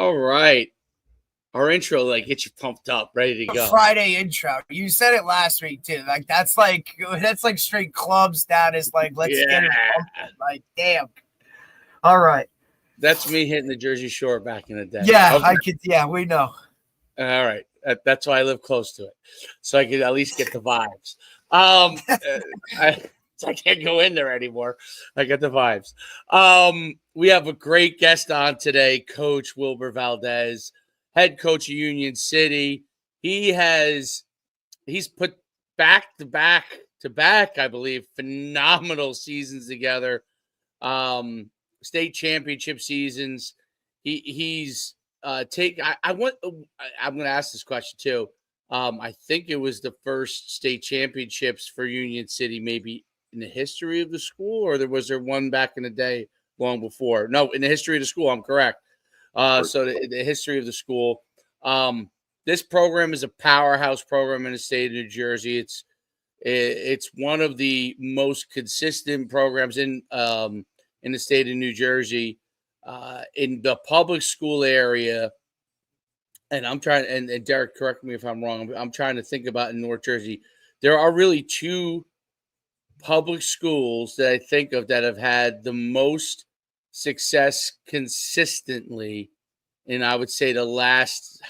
All right. Our intro gets you pumped up, ready to go. Friday intro. You said it last week too. That's like straight club status. Let's get it pumped. Damn. All right. That's me hitting the Jersey Shore back in the day. Yeah, okay. I could. Yeah, we know. All right. That's why I live close to it, so I could at least get the vibes. I can't go in there anymore. I get the vibes. We have a great guest on today, Coach Wilbur Valdez, head coach of Union City. He's put back to back, I believe, phenomenal seasons together. State championship seasons. I'm going to ask this question too. I think it was the first state championships for Union City, maybe in the history of the school, or was there one back in the day long before? No, in the history of the school, I'm correct. So the history of the school. This program is a powerhouse program in the state of New Jersey. It's one of the most consistent programs in the state of New Jersey, in the public school area. And I'm trying, and Derek, correct me if I'm wrong. I'm trying to think about in North Jersey. There are really two public schools that I think of that have had the most success consistently in, I would say, the last,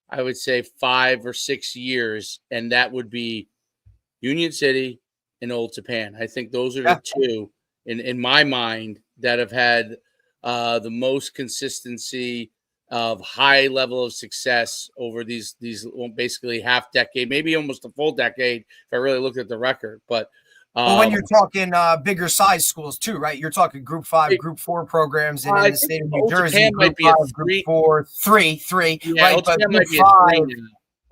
5 or 6 years. And that would be Union City and Old Japan. I think those are the two in my mind that have had the most consistency of high level of success over these basically half decade, maybe almost a full decade if I really looked at the record. But when you're talking bigger size schools too, right? You're talking Group 5, Group 4 programs in the state of New Jersey. Group 5, Group 4, 3, yeah, right? But Group 5.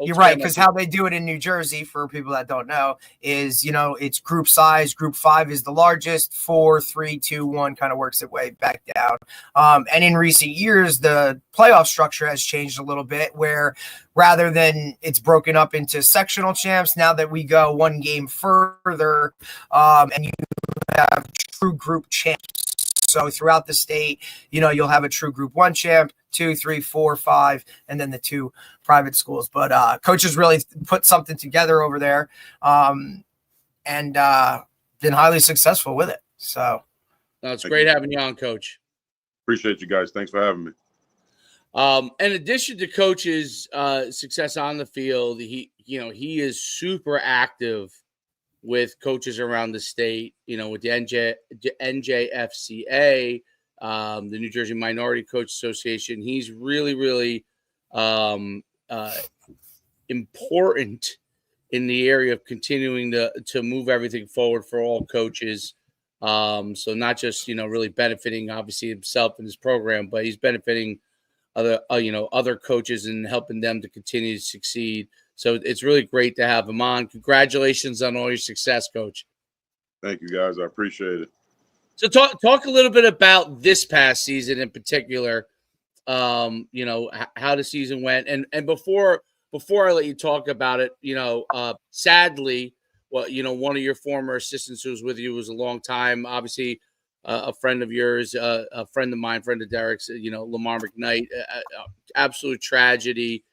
You're right, because how they do it in New Jersey, for people that don't know, is, it's group size. Group 5 is the largest. 4, 3, 2, 1 kind of works its way back down. And in recent years, the playoff structure has changed a little bit, where rather than it's broken up into sectional champs, now that we go one game further, and you have true group champs. So throughout the state, you'll have a true Group 1 champ, 2, 3, 4, 5, and then the 2 private schools. But coaches really put something together over there, and been highly successful with it. So it's great having you on, Coach. Appreciate you guys. Thanks for having me. In addition to Coach's success on the field, he is super active with coaches around the state, with the NJFCA, the New Jersey Minority Coach Association. He's really, really important in the area of continuing to move everything forward for all coaches. So not just, really benefiting obviously himself and his program, but he's benefiting other coaches and helping them to continue to succeed. So it's really great to have him on. Congratulations on all your success, Coach. Thank you, guys. I appreciate it. So talk a little bit about this past season in particular, how the season went. And before I let you talk about it, sadly, one of your former assistants who was with you was a long time, obviously a friend of yours, a friend of mine, friend of Derek's, Lamar McKnight, absolute tragedy.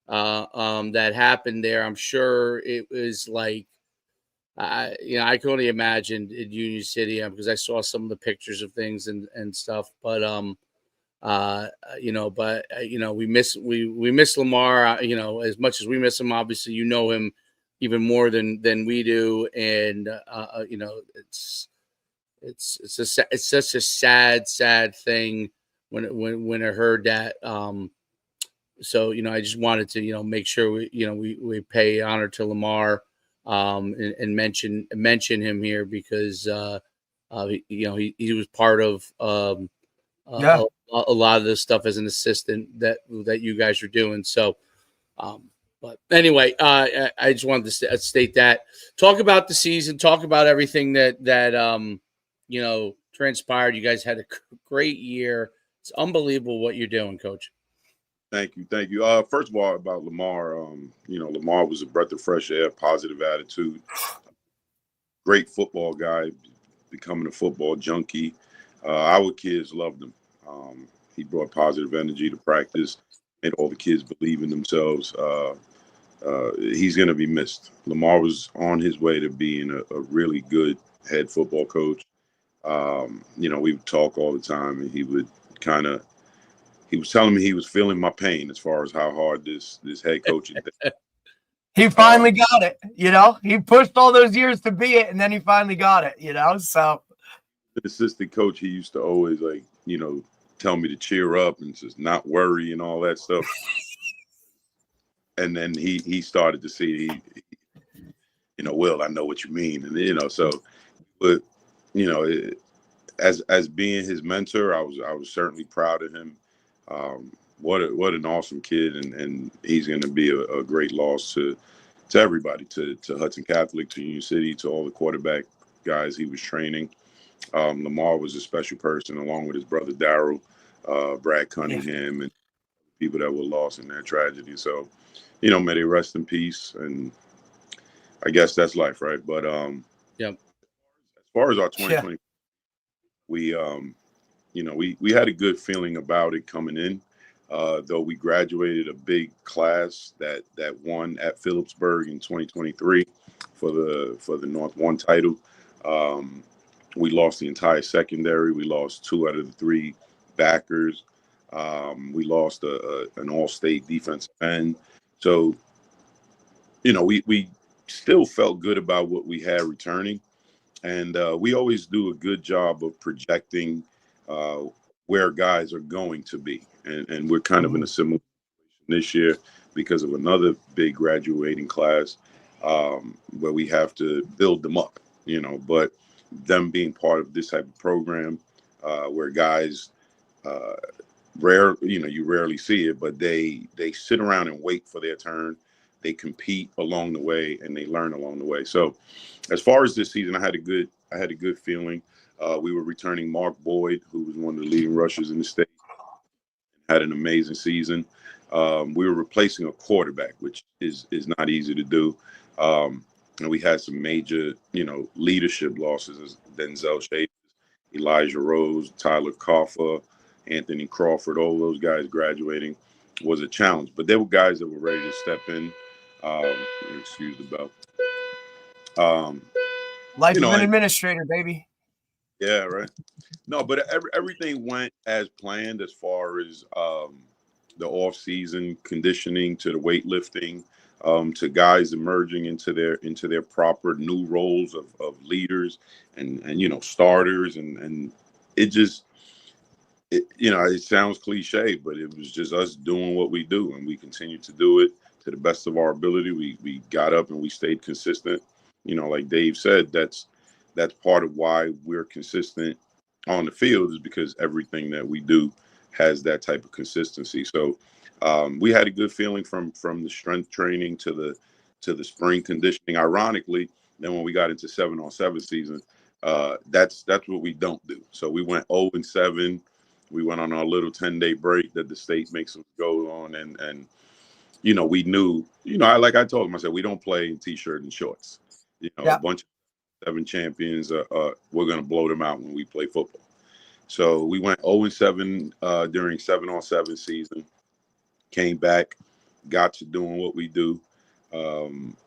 That happened there. I'm sure it was like, I can only imagine in Union City because I saw some of the pictures of things and stuff. But we miss Lamar. As much as we miss him, obviously him even more than we do, and it's such a sad thing when I heard that. So, I just wanted to, make sure we pay honor to Lamar, and mention him here because, he was part of, a lot of this stuff as an assistant that you guys are doing. So, but anyway, I just wanted to state that. Talk about the season, talk about everything that transpired. You guys had a great year. It's unbelievable what you're doing, Coach. Thank you. First of all, about Lamar, Lamar was a breath of fresh air, positive attitude, great football guy, becoming a football junkie. Our kids loved him. He brought positive energy to practice, made all the kids believe in themselves. He's going to be missed. Lamar was on his way to being a really good head football coach. We would talk all the time, and he was telling me he was feeling my pain as far as how hard this head coaching thing. He finally got it, He pushed all those years to be it, and then he finally got it, So the assistant coach, he used to always tell me to cheer up and just not worry and all that stuff. And then he started to see, Will, I know what you mean, and so, but as being his mentor, I was certainly proud of him. What an awesome kid, and he's going to be a great loss to everybody, to Hudson Catholic, to Union City, to all the quarterback guys he was training. Lamar was a special person, along with his brother Darryl, Brad Cunningham, and people that were lost in that tragedy. So, may they rest in peace. And I guess that's life, right? But Yep. As far as our 2020, we had a good feeling about it coming in. Though we graduated a big class that won at Phillipsburg in 2023 for the North 1 title. We lost the entire secondary. We lost 2 out of the 3 backers. We lost an all-state defensive end. So, we still felt good about what we had returning. And we always do a good job of projecting where guys are going to be. And we're kind of in a similar situation this year because of another big graduating class where we have to build them up, but them being part of this type of program where guys you rarely see it, but they sit around and wait for their turn. They compete along the way and they learn along the way. So as far as this season, I had a good feeling. We were returning Mark Boyd, who was one of the leading rushers in the state, had an amazing season. We were replacing a quarterback, which is not easy to do. And we had some major, leadership losses as Denzel Shavers, Elijah Rose, Tyler Coffer, Anthony Crawford, all those guys graduating was a challenge. But there were guys that were ready to step in. Excuse the bell. Life of an administrator, baby. Yeah, right. No, but everything went as planned as far as the off-season conditioning to the weightlifting, to guys emerging into their proper new roles of leaders and starters, and it just it sounds cliche, but it was just us doing what we do, and we continue to do it to the best of our ability. We got up and we stayed consistent. Like Dave said, that's part of why we're consistent on the field, is because everything that we do has that type of consistency. So we had a good feeling from the strength training to the spring conditioning. Ironically, then when we got into 7-on-7 season, that's what we don't do. So we went 0-7. We went on our little 10-day break that the state makes us go on, and we knew, like I told him, I said, we don't play in t-shirt and shorts. A bunch of 7 champions, we're going to blow them out when we play football. So we went 0-7 during 7-on-7 season, came back, got to doing what we do. And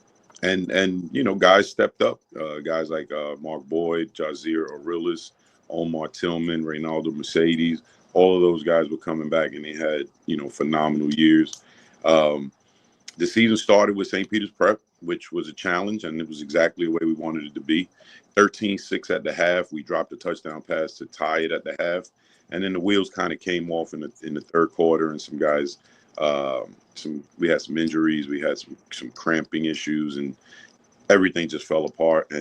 guys stepped up, guys like Mark Boyd, Jazier Aurilis, Omar Tillman, Reynaldo Mercedes, all of those guys were coming back, and they had, phenomenal years. The season started with St. Peter's Prep, which was a challenge, and it was exactly the way we wanted it to be. 13-6 at the half. We dropped a touchdown pass to tie it at the half, and then the wheels kind of came off in the third quarter, and some guys, we had some injuries, we had some cramping issues, and everything just fell apart.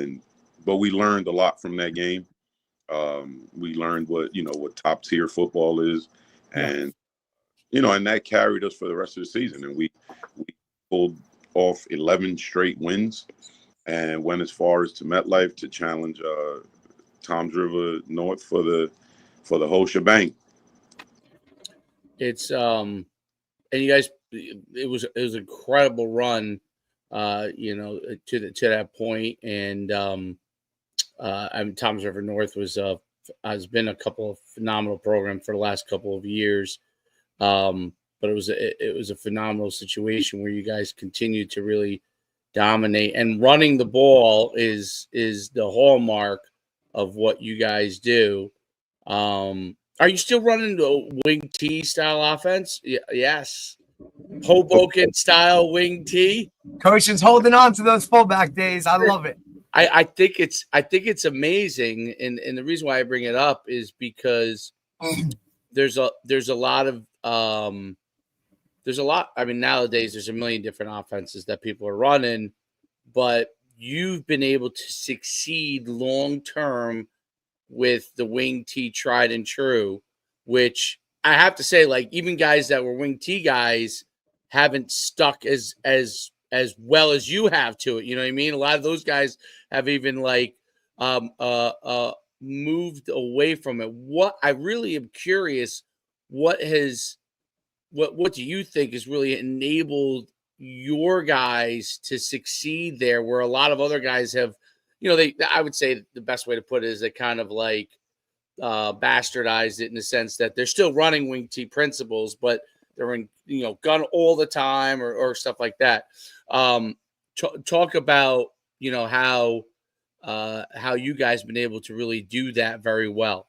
But we learned a lot from that game. We learned what top tier football is, and and that carried us for the rest of the season. And we pulled off 11 straight wins and went as far as to MetLife to challenge Toms River North for the whole shebang. It's and you guys, it was an incredible run, to that point, and Toms River North was has been a couple of phenomenal programs for the last couple of years. But it was a phenomenal situation where you guys continued to really dominate, and running the ball is the hallmark of what you guys do. Are you still running the wing T style offense? Yes. Hoboken style wing T. Coach is holding on to those fullback days. I love it. I think it's amazing, and the reason why I bring it up is because there's a lot of I mean, nowadays there's a million different offenses that people are running, but you've been able to succeed long term with the wing T tried and true, which I have to say, like, even guys that were wing T guys haven't stuck as well as you have to it. You know what I mean? A lot of those guys have even moved away from it. What I really am curious, what do you think has really enabled your guys to succeed there, where a lot of other guys have, I would say the best way to put it is they kind of like bastardized it in the sense that they're still running wing T principles, but they're in, gun all the time or stuff like that. Talk about, how you guys been able to really do that very well.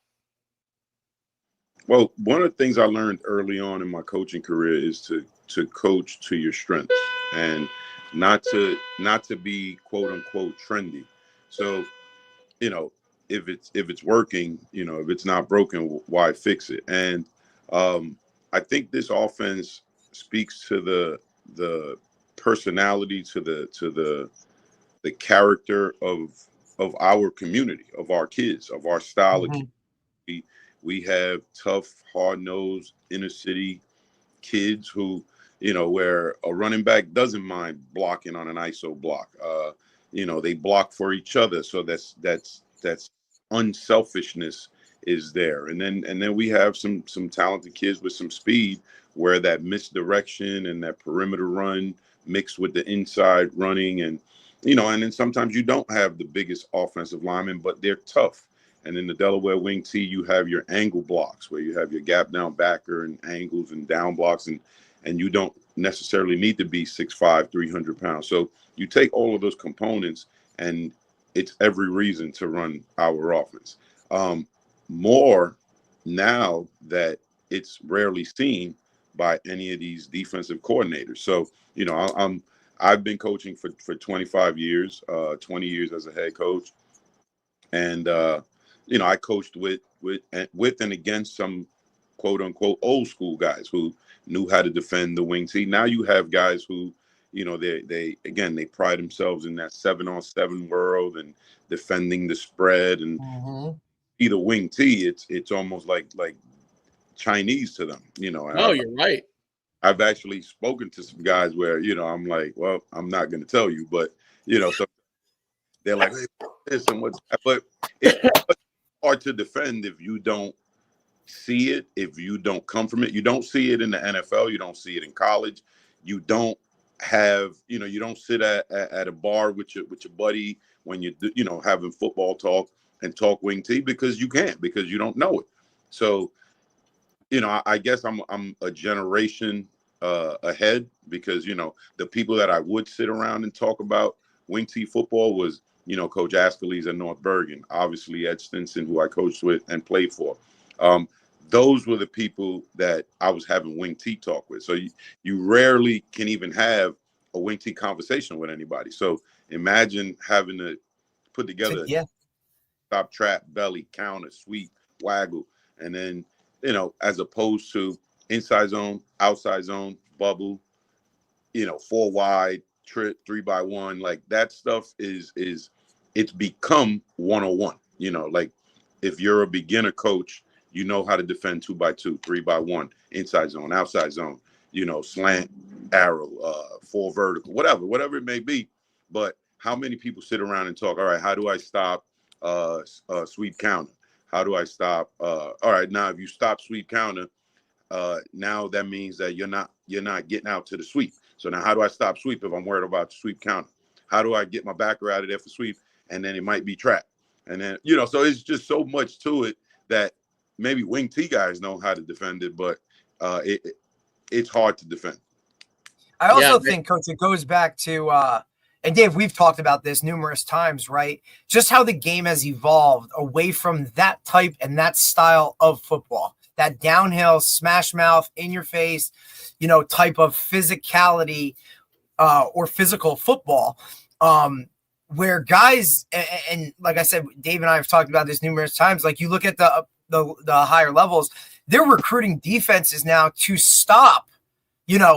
Well, one of the things I learned early on in my coaching career is to coach to your strengths and not to be quote unquote trendy. So, if it's working, if it's not broken, why fix it? And I think this offense speaks to the personality, to the character of our community, of our kids, of our style of kids. We have tough, hard-nosed, inner-city kids who, where a running back doesn't mind blocking on an ISO block. They block for each other, so that's unselfishness is there. And then we have some talented kids with some speed, where that misdirection and that perimeter run mixed with the inside running, and then sometimes you don't have the biggest offensive linemen, but they're tough. And in the Delaware wing T, you have your angle blocks where you have your gap down backer and angles and down blocks, and you don't necessarily need to be 6'5", 300 pounds. So you take all of those components, and it's every reason to run our offense. More now that it's rarely seen by any of these defensive coordinators. So, I've been coaching for 25 years, 20 years as a head coach. And, I coached with and against some quote unquote old school guys who knew how to defend the wing T. Now you have guys who, they pride themselves in that 7-on-7 world and defending the spread, and either wing T, it's almost like Chinese to them, No, you're right. I've actually spoken to some guys where, I'm like, well, I'm not going to tell you, but, so they're like, hey, this and what's that? But it's hard to defend if you don't see it, if you don't come from it. You don't see it in the NFL. You don't see it in college. You don't have, you don't sit at a bar with your buddy when you having football talk and talk wing T, because you can't, because you don't know it. So, I guess I'm a generation ahead, because, the people that I would sit around and talk about wing T football was, Coach Ascalese at North Bergen, obviously Ed Stinson, who I coached with and played for. Those were the people that I was having wing T talk with. So you rarely can even have a wing T conversation with anybody. So imagine having to put together stop, trap, belly, counter, sweep, waggle, and then, as opposed to inside zone, outside zone, bubble, 4 wide, trip, 3x1, like that stuff is it's become 101. Like if you're a beginner coach, you know how to defend 2x2, 3x1, inside zone, outside zone, slant, arrow, 4 vertical, whatever it may be. But how many people sit around and talk, all right, how do I stop sweep counter? How do I stop? All right, now if you stop sweep counter, now that means that you're not getting out to the sweep. So now how do I stop sweep if I'm worried about sweep counter? How do I get my backer out of there for sweep? And then it might be trapped. And then, so it's just so much to it that maybe wing T guys know how to defend it, but it's hard to defend. I also think, Coach, it goes back to and Dave, we've talked about this numerous times, right? Just how the game has evolved away from that type and that style of football, that downhill, smash mouth, in your face, type of physicality or physical football, where guys, and like I said, Dave and I have talked about this numerous times. Like you look at the higher levels, they're recruiting defenses now to stop,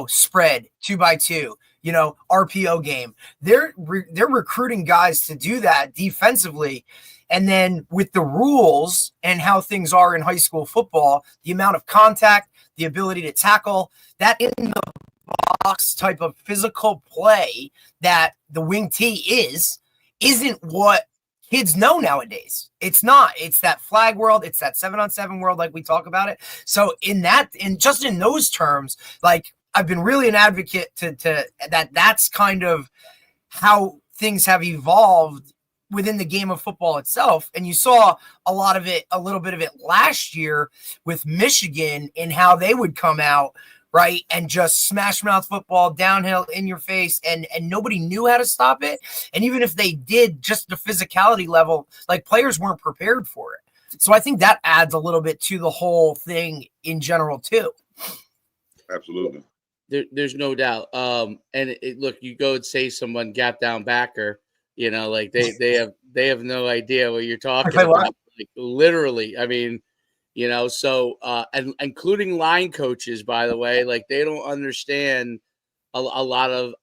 spread 2x2, RPO game. They're recruiting guys to do that defensively. And then with the rules and how things are in high school football, the amount of contact, the ability to tackle, that in the box type of physical play that the wing T isn't what kids know nowadays. It's not. It's that flag world. It's that 7-on-7 world, like we talk about it. So in just in those terms, like I've been really an advocate to that's kind of how things have evolved within the game of football itself. And you saw a little bit of it last year with Michigan and how they would come out, right, and just smash mouth football downhill in your face, and nobody knew how to stop it. And even if they did, just the physicality level, like players weren't prepared for it. So I think that adds a little bit to the whole thing in general too. Absolutely. There's no doubt. And look, you go and say someone gap down backer, like they have no idea what you're talking about. Like, literally, I mean, so and including line coaches, by the way, like they don't understand a lot of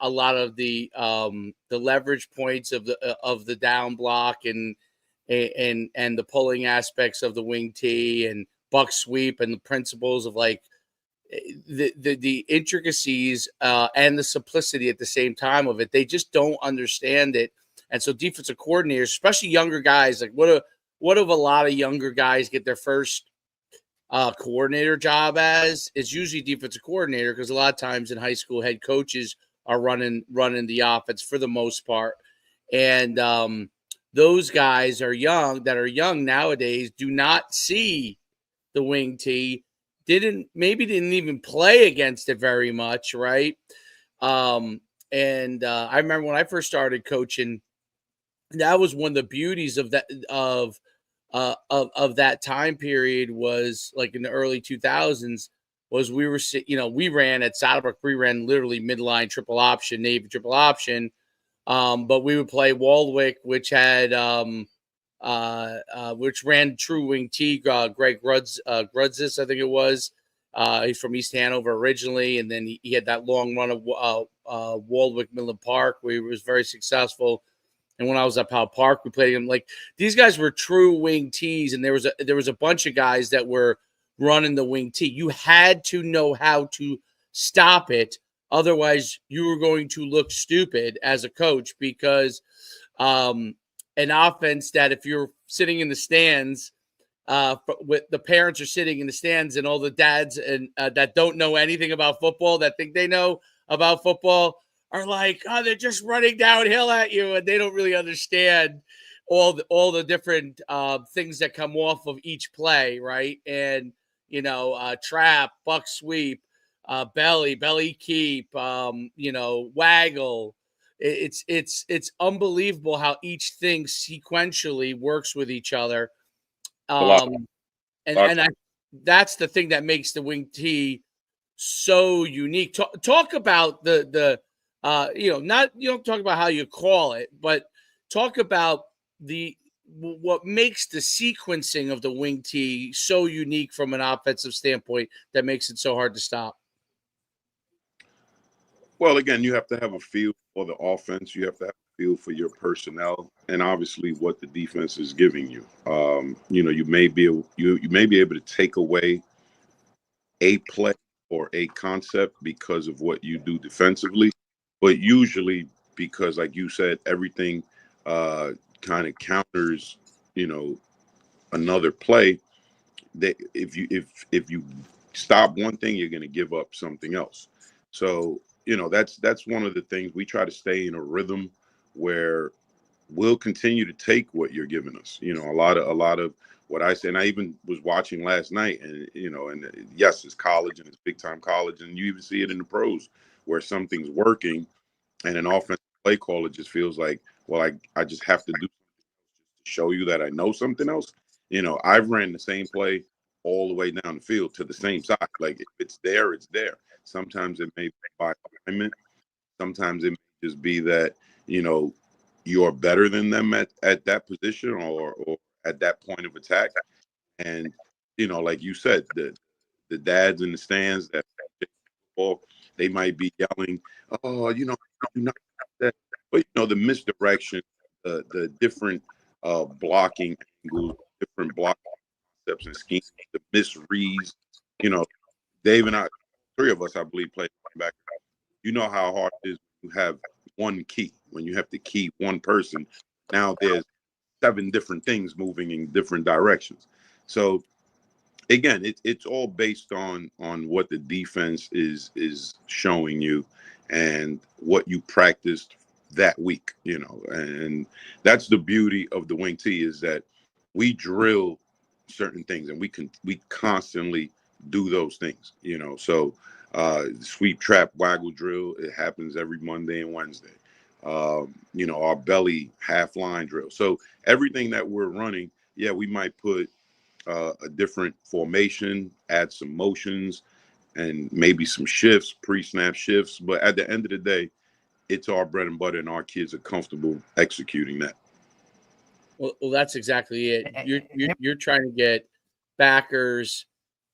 the leverage points of the down block and the pulling aspects of the wing T and buck sweep and the principles of like the intricacies and the simplicity at the same time of it. They just don't understand it. And so defensive coordinators, especially younger guys, like what if a lot of younger guys get their first coordinator job as? It's usually defensive coordinator, because a lot of times in high school head coaches are running the offense for the most part. And those guys that are young nowadays do not see the wing T, didn't even play against it very much, right? And I remember when I first started coaching, that was one of the beauties of that of that time period, was like in the early 2000s, was we ran at Saddlebrook, we ran literally midline triple option, Navy triple option, but we would play Waldwick, which had which ran true wing T. Greg Grudzis, I think it was. He's from East Hanover originally, and then he had that long run of Waldwick Midland Park, where he was very successful. And when I was at Powell Park, we played him. Like, these guys were true wing Ts, and there was a bunch of guys that were running the wing T. You had to know how to stop it, otherwise you were going to look stupid as a coach, because an offense that, if you're sitting in the stands, with the parents are sitting in the stands, and all the dads and that don't know anything about football, that think they know about football, are like, oh, they're just running downhill at you, and they don't really understand all the different things that come off of each play, right? And trap, buck sweep, belly keep, waggle. It's unbelievable how each thing sequentially works with each other. That's the thing that makes the wing T so unique. Talk about the you don't talk about how you call it, but talk about what makes the sequencing of the wing T so unique from an offensive standpoint, that makes it so hard to stop. Well, again, you have to have a feel for the offense. You have to have a feel for your personnel, and obviously what the defense is giving you. You may be able to take away a play or a concept because of what you do defensively, but usually, because like you said, everything kind of counters, another play. That if you stop one thing, you're going to give up something else. So that's one of the things we try to stay in a rhythm where we'll continue to take what you're giving us. A lot of what I say, and I even was watching last night, and and yes, it's college and it's big time college, and you even see it in the pros where something's working, and an offensive play caller just feels like, well, I just have to do something to show you that I know something else. I've ran the same play all the way down the field to the same side. Like if it's there, it's there. Sometimes it may be by alignment. Sometimes it may just be that you're better than them at that position or at that point of attack. And like you said, the dads in the stands that football, they might be yelling, "Oh, not that," but the misdirection, the different blocking angles, different blocking concepts and schemes, the misreads. Dave and I, three of us, I believe, played linebacker. You know how hard it is to have one key. When you have to key one person, now there's 7 different things moving in different directions. So again, it's all based on what the defense is showing you and what you practiced that week, and that's the beauty of the wing tee, is that we drill certain things and we constantly do those things, so sweep, trap, waggle drill, it happens every Monday and Wednesday. Our belly half line drill. So everything that we're running, yeah, we might put a different formation, add some motions, and maybe some shifts, pre-snap shifts. But at the end of the day, it's our bread and butter, and our kids are comfortable executing that. Well, that's exactly it. You're trying to get backers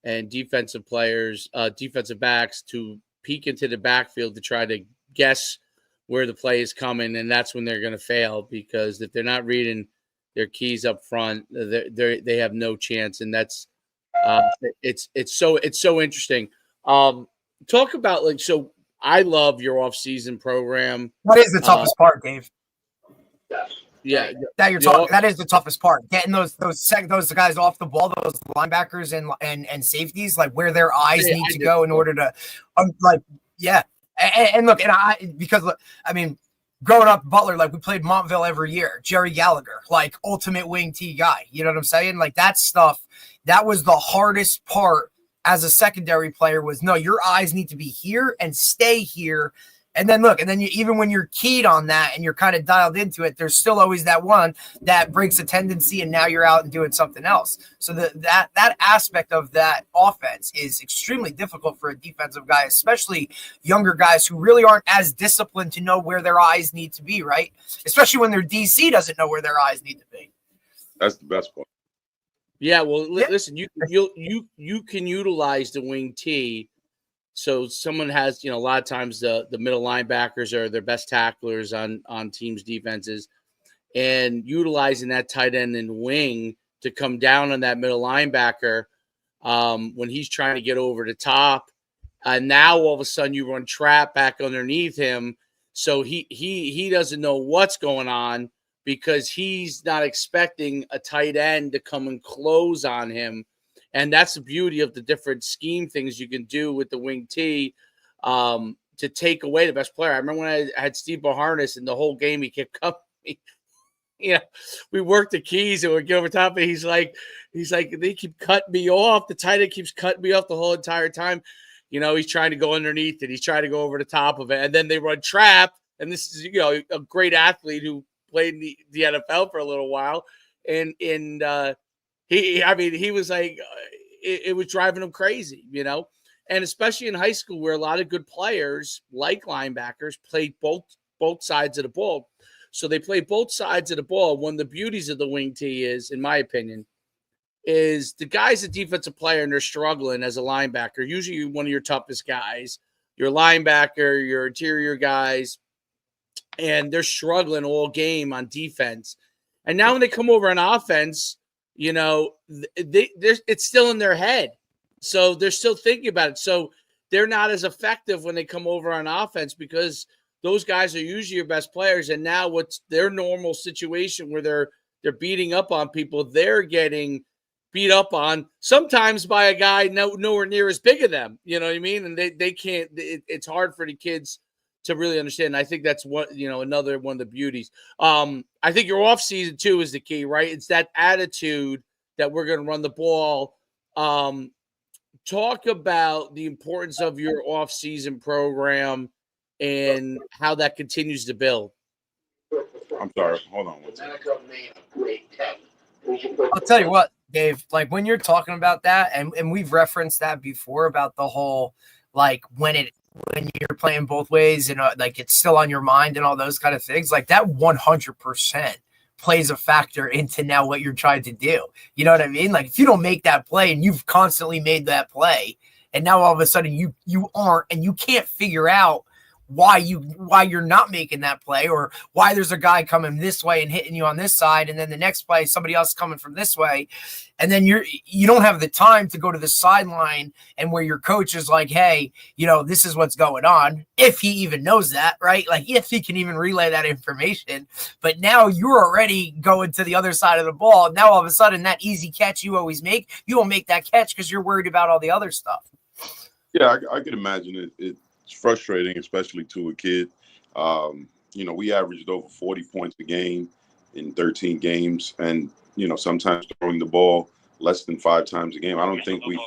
and defensive players, defensive backs, to peek into the backfield to try to guess where the play is coming, and that's when they're going to fail, because if they're not reading their keys up front, they have no chance, and that's it's so interesting. Talk about so I love your off-season program. What is the toughest part, Dave? Yeah, that you're talking. That is the toughest part. Getting those guys off the ball, those linebackers and safeties, like where their eyes need to go in order to, And look, growing up Butler, like we played Montville every year. Jerry Gallagher, like ultimate wing T guy. You know what I'm saying? Like that stuff. That was the hardest part as a secondary player. Was no, your eyes need to be here and stay here. And then look, even when you're keyed on that and you're kind of dialed into it, there's still always that one that breaks a tendency, and now you're out and doing something else. So that aspect of that offense is extremely difficult for a defensive guy, especially younger guys who really aren't as disciplined to know where their eyes need to be, right? Especially when their DC doesn't know where their eyes need to be. That's the best part. Yeah, well, listen, you can utilize the wing T. So someone has, a lot of times the middle linebackers are their best tacklers on teams' defenses, and utilizing that tight end and wing to come down on that middle linebacker when he's trying to get over the top. Now all of a sudden you run trap back underneath him, so he doesn't know what's going on because he's not expecting a tight end to come and close on him. And that's the beauty of the different scheme things you can do with the wing T to take away the best player. I remember when I had Steve Boharness, and the whole game he kept coming. We worked the keys and we'd get over top, and he's like, they keep cutting me off. The tight end keeps cutting me off the whole entire time. He's trying to go underneath it. He's trying to go over the top of it. And then they run trap. And this is, a great athlete who played in the NFL for a little while. And he was like, it was driving him crazy, and especially in high school where a lot of good players like linebackers played both sides of the ball. So they play both sides of the ball. One of the beauties of the wing T is, in my opinion, is the guy's a defensive player and they're struggling as a linebacker. Usually one of your toughest guys, your linebacker, your interior guys, and they're struggling all game on defense. And now when they come over on offense, it's still in their head. So they're still thinking about it. So they're not as effective when they come over on offense because those guys are usually your best players. And now what's their normal situation where they're beating up on people, they're getting beat up on sometimes by a guy nowhere near as big as them. You know what I mean? And they can't, it's hard for the kids to really understand. I think that's what, another one of the beauties. I think your off season too is the key, right? It's that attitude that we're going to run the ball. Talk about the importance of your off-season program and how that continues to build. I'm sorry. Hold on one second. I'll tell you what, Dave, like when you're talking about that, and we've referenced that before about the whole, like when you're playing both ways and like it's still on your mind and all those kind of things, like that 100% plays a factor into now what you're trying to do. You know what I mean? Like if you don't make that play and you've constantly made that play, and now all of a sudden you aren't, and you can't figure out why you're not making that play, or why there's a guy coming this way and hitting you on this side, and then the next play somebody else coming from this way, and then you don't have the time to go to the sideline and where your coach is like, hey, this is what's going on, if he even knows that, right? Like if he can even relay that information. But now you're already going to the other side of the ball. Now all of a sudden that easy catch you always make, you won't make that catch because you're worried about all the other stuff. Yeah, I can imagine it. It's frustrating, especially to a kid. We averaged over 40 points a game in 13 games, and sometimes throwing the ball less than 5 times a game. I don't think we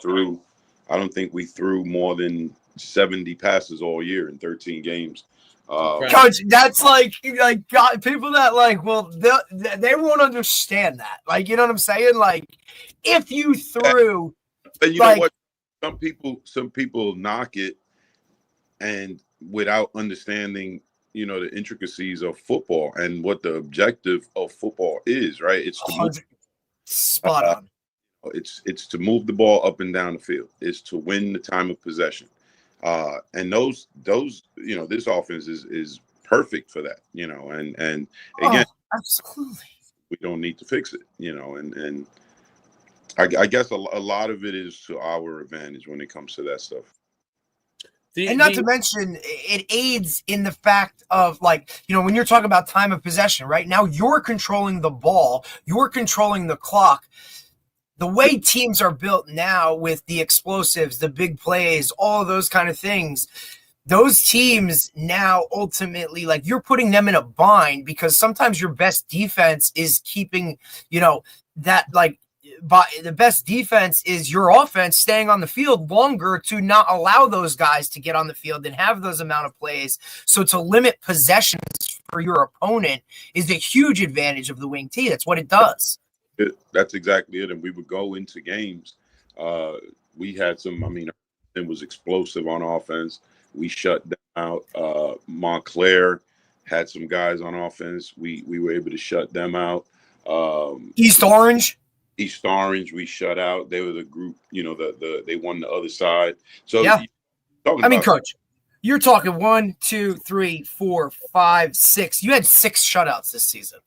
threw more than 70 passes all year in 13 games. Coach, that's like God, people that they won't understand that. Like, you know what I'm saying? Like, if you threw, and you know what? Some people knock it, and without understanding, the intricacies of football and what the objective of football is, right? It's to spot on. It's to move the ball up and down the field. It's to win the time of possession. And those this offense is perfect for that, and again, absolutely, we don't need to fix it, and I guess a lot of it is to our advantage when it comes to that stuff. And not to mention, it aids in the fact of, when you're talking about time of possession, right? Now you're controlling the ball, you're controlling the clock. The way teams are built now with the explosives, the big plays, all of those kind of things, those teams now ultimately, you're putting them in a bind, because sometimes your best defense is keeping, but the best defense is your offense staying on the field longer to not allow those guys to get on the field and have those amount of plays. So to limit possessions for your opponent is a huge advantage of the wing T. That's what it does. That's exactly it. And we would go into games. We had it was explosive on offense. We shut them out. Montclair had some guys on offense. We were able to shut them out. East Orange, we shut out. They were the group, they won the other side. So, yeah. Coach, you're talking 1, 2, 3, 4, 5, 6. You had 6 shutouts this season.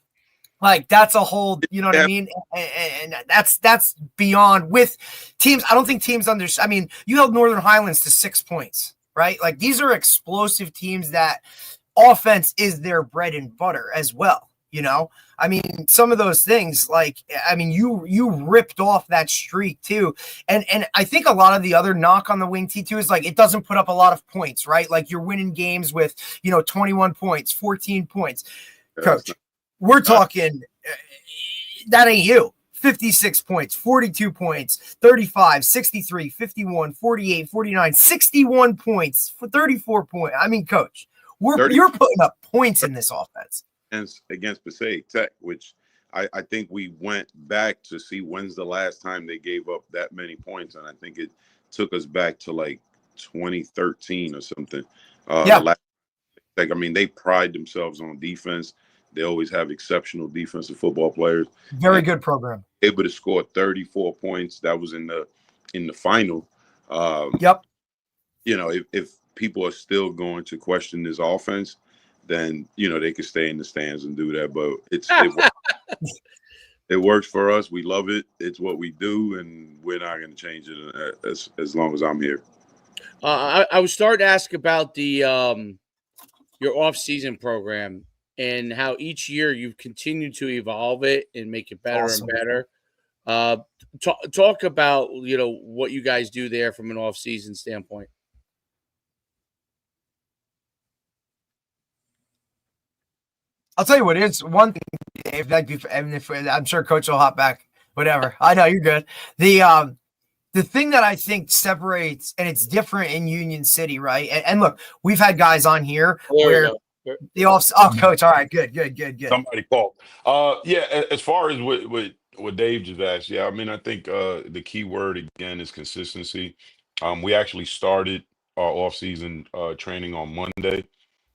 That's a whole, you know what I mean? And that's beyond with teams. I don't think teams understand. You held Northern Highlands to 6 points, right? These are explosive teams that offense is their bread and butter as well. Some of those things, you ripped off that streak too. And I think a lot of the other knock on the wing T2 is it doesn't put up a lot of points, right? You're winning games with, 21 points, 14 points. Coach, we're talking, that ain't you. 56 points, 42 points, 35, 63, 51, 48, 49, 61 points for 34 points. Coach, you're putting up points in this offense. Against Passaic Tech, which I think we went back to see when's the last time they gave up that many points, and I think it took us back to 2013 or something. They pride themselves on defense. They always have exceptional defensive football players. Very good program. Able to score 34 points. That was in the final. Yep. If people are still going to question this offense, then they can stay in the stands and do that. But it works for us. We love it. It's what we do, and we're not going to change it as long as I'm here. I was starting to ask about the your off-season program and how each year you've continued to evolve it and make it better and better. Talk about what you guys do there from an off-season standpoint. I'll tell you what, it's one thing, Dave, I'm sure Coach will hop back Whatever. I know you're good. The thing that I think separates, and it's different in Union City, right? And look, we've had guys on here where the coach. All right, good. Somebody called. Yeah. As far as what Dave just asked, yeah. I mean, I think the key word again is consistency. We actually started our off-season training on Monday.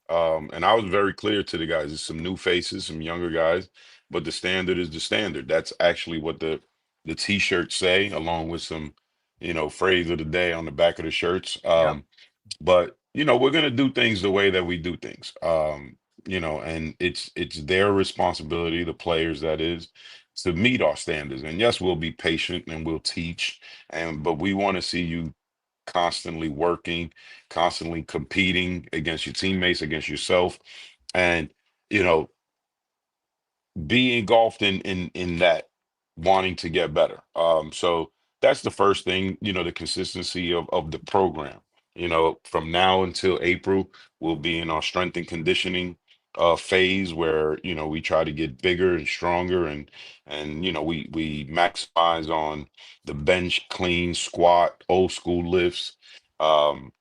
And I was very clear to the guys. There's some new faces, some younger guys, but the standard is the standard. That's actually what the t-shirts say, along with some, phrase of the day on the back of the shirts. But we're gonna do things the way that we do things. And it's their responsibility, the players that is, to meet our standards. And yes, we'll be patient and we'll teach, but we want to see you constantly working, constantly competing against your teammates, against yourself, and you know, be engulfed in that wanting to get better. So that's the first thing, the consistency of the program. From now until April, we'll be in our strength and conditioning phase where we try to get bigger and stronger, and we maximize on the bench, clean, squat, old school lifts. Um,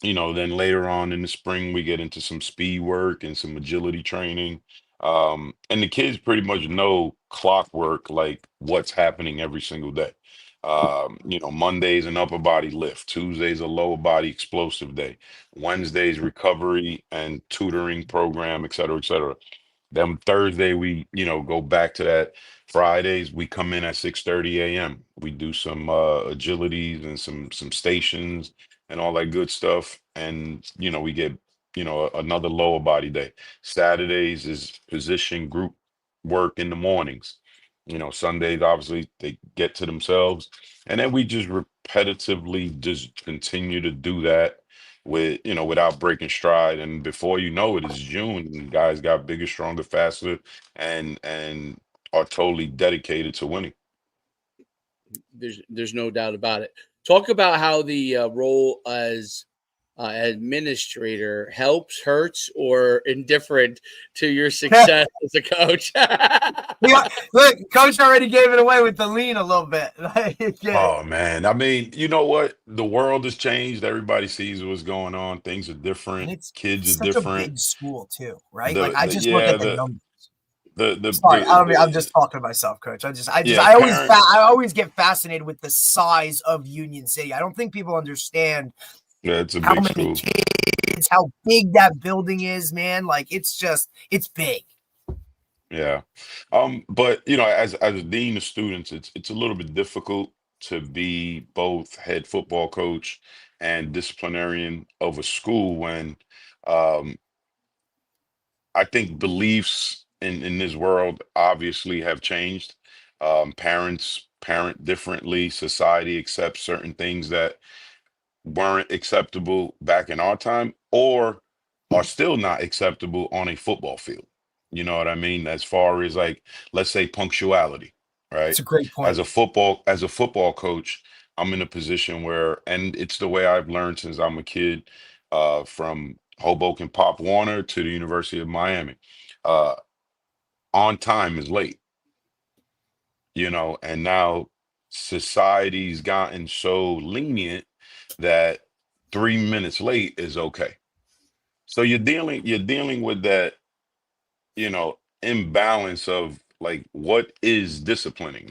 then later on in the spring, we get into some speed work and some agility training. And the kids pretty much know clockwork, like what's happening every single day. Monday's an upper body lift, Tuesday's a lower body explosive day, Wednesday's recovery and tutoring program, et cetera, et cetera. Then Thursday we, go back to that. Fridays we come in at 6:30 a.m. We do some agilities and some stations and all that good stuff. And we get, another lower body day. Saturdays is position group work in the mornings. Sundays obviously they get to themselves. And then we just repetitively just continue to do that without breaking stride. And before you know it, it's June, and guys got bigger, stronger, faster, and are totally dedicated to winning. There's no doubt about it. Talk about how the role as administrator helps, hurts, or indifferent to your success as a coach. Look, coach already gave it away with the lean a little bit. Oh man, I mean, you know what? The world has changed. Everybody sees what's going on. Things are different. Kids are different. Such a big school too, right? I just look at the numbers. I'm just talking to myself, coach. I always get fascinated with the size of Union City. I don't think people understand it's a how big many school. kids, how big that building is, man. Like it's big. Yeah. But as a dean of students, it's a little bit difficult to be both head football coach and disciplinarian of a school when I think beliefs in this world obviously have changed. Parents parent differently. Society accepts certain things that weren't acceptable back in our time or are still not acceptable on a football field. You know what I mean? As far as like, let's say punctuality, right? It's a great point. As a football coach, I'm in a position where, and it's the way I've learned since I'm a kid, from Hoboken Pop Warner to the University of Miami. On time is late, and now society's gotten so lenient that 3 minutes late is okay. So you're dealing with that, imbalance of like what is disciplining.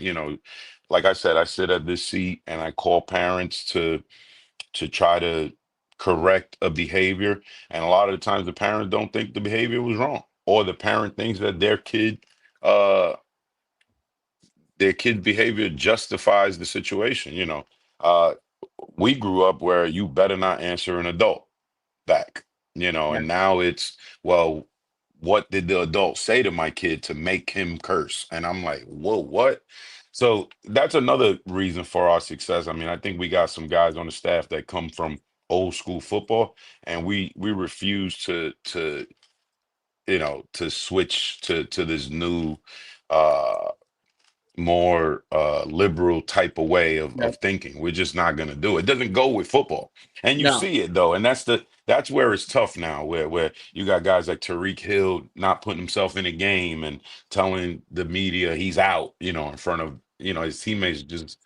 Like I said, I sit at this seat and I call parents to try to correct a behavior. And a lot of the times the parents don't think the behavior was wrong, or the parent thinks that uh their kid behavior justifies the situation. Uh we grew up where you better not answer an adult back, and now it's, well, what did the adult say to my kid to make him curse? And I'm like, whoa, what? So that's another reason for our success. I mean, I think we got some guys on the staff that come from old school football, and we refuse to switch to this new more liberal type of way of thinking. We're just not going to do it. It doesn't go with football, and you see it though, and that's where it's tough now, where you got guys like Tariq Hill not putting himself in a game and telling the media he's out, in front of his teammates just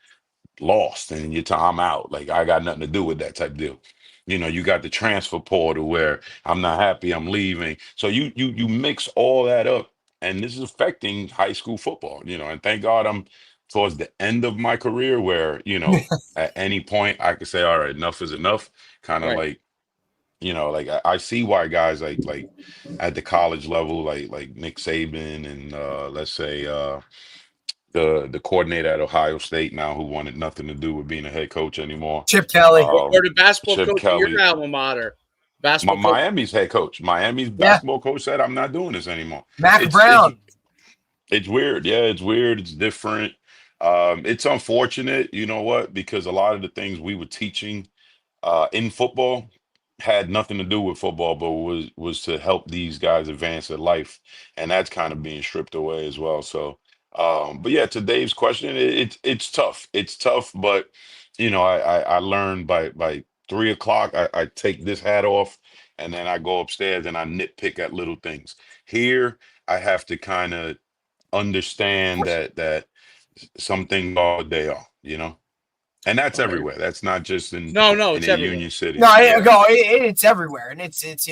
lost and I'm out. Like I got nothing to do with that type of deal. You got the transfer portal where I'm not happy, I'm leaving. So you mix all that up, and this is affecting high school football, and thank God I'm towards the end of my career where, at any point I could say, all right, enough is enough. Kind of Right. like, like I see why guys like at the college level, like Nick Saban and let's say the coordinator at Ohio State now, who wanted nothing to do with being a head coach anymore. Chip Kelly. Or the basketball Chip coach at Kelly. your alma mater. Basketball coach. Miami's head coach. Miami's Yeah. basketball coach said, I'm not doing this anymore. Mac Brown. It's weird. Yeah, it's weird. It's different. It's unfortunate, you know what? Because a lot of the things we were teaching in football had nothing to do with football, but was to help these guys advance their life, and that's kind of being stripped away as well. So, but yeah, to Dave's question, it's tough. It's tough, but I learned by 3 o'clock, I take this hat off, and then I go upstairs and I nitpick at little things. Here, I have to kind of understand that some things are what they are. And that's everywhere. That's not just in it's everywhere. Union City. No, it's everywhere, and it's it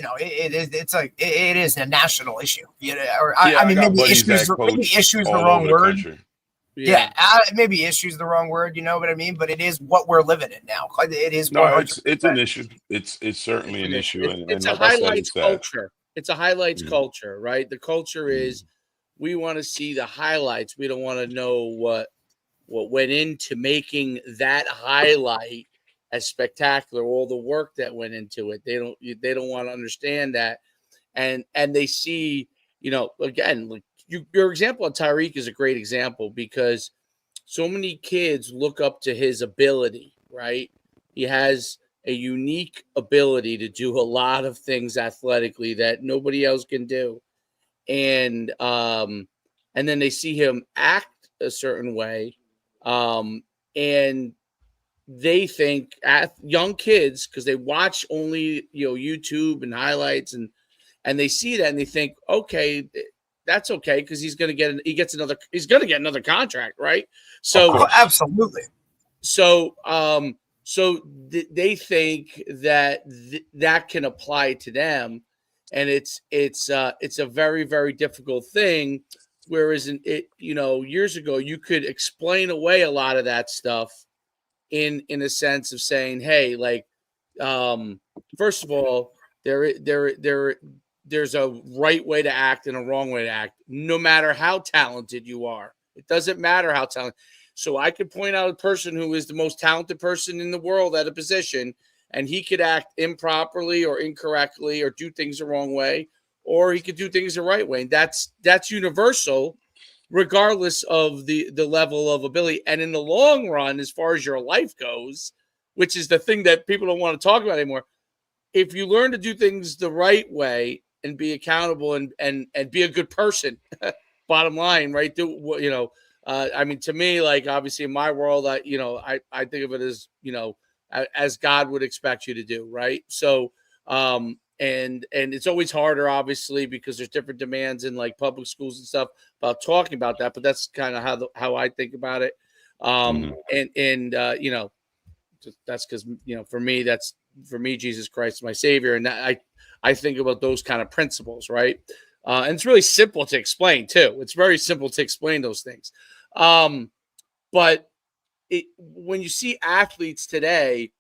is a national issue. I mean, maybe issues the wrong word. Yeah, maybe issues the wrong word. You know what I mean? But it is what we're living in now. It is. No, it's an issue. It's certainly an issue. It's a highlights culture. It's a highlights culture, right? The culture is we want to see the highlights. We don't want to know what went into making that highlight as spectacular, all the work that went into it. They don't want to understand that. And they see, again, like your example of Tyreek is a great example because so many kids look up to his ability, right? He has a unique ability to do a lot of things athletically that nobody else can do. And then they see him act a certain way. And they think young kids, because they watch only YouTube and highlights, and they see that and they think, okay, that's okay because he's going to get another contract, right? So absolutely. So they think that that can apply to them, and it's a very, very difficult thing. Whereas years ago, you could explain away a lot of that stuff in a sense of saying, hey, like, first of all, there's a right way to act and a wrong way to act, no matter how talented you are. It doesn't matter how talented. So I could point out a person who is the most talented person in the world at a position, and he could act improperly or incorrectly or do things the wrong way, or he could do things the right way. And that's universal, regardless of the level of ability. And in the long run, as far as your life goes, which is the thing that people don't want to talk about anymore, if you learn to do things the right way and be accountable and be a good person, bottom line, right? I mean, to me, like, obviously in my world, I think of it as God would expect you to do, right? So, and it's always harder, obviously, because there's different demands in like public schools and stuff about talking about that. But that's kind of how I think about it. That's because for me, Jesus Christ is my Savior, and I think about those kind of principles, right? And it's really simple to explain too. It's very simple to explain those things. But when you see athletes today,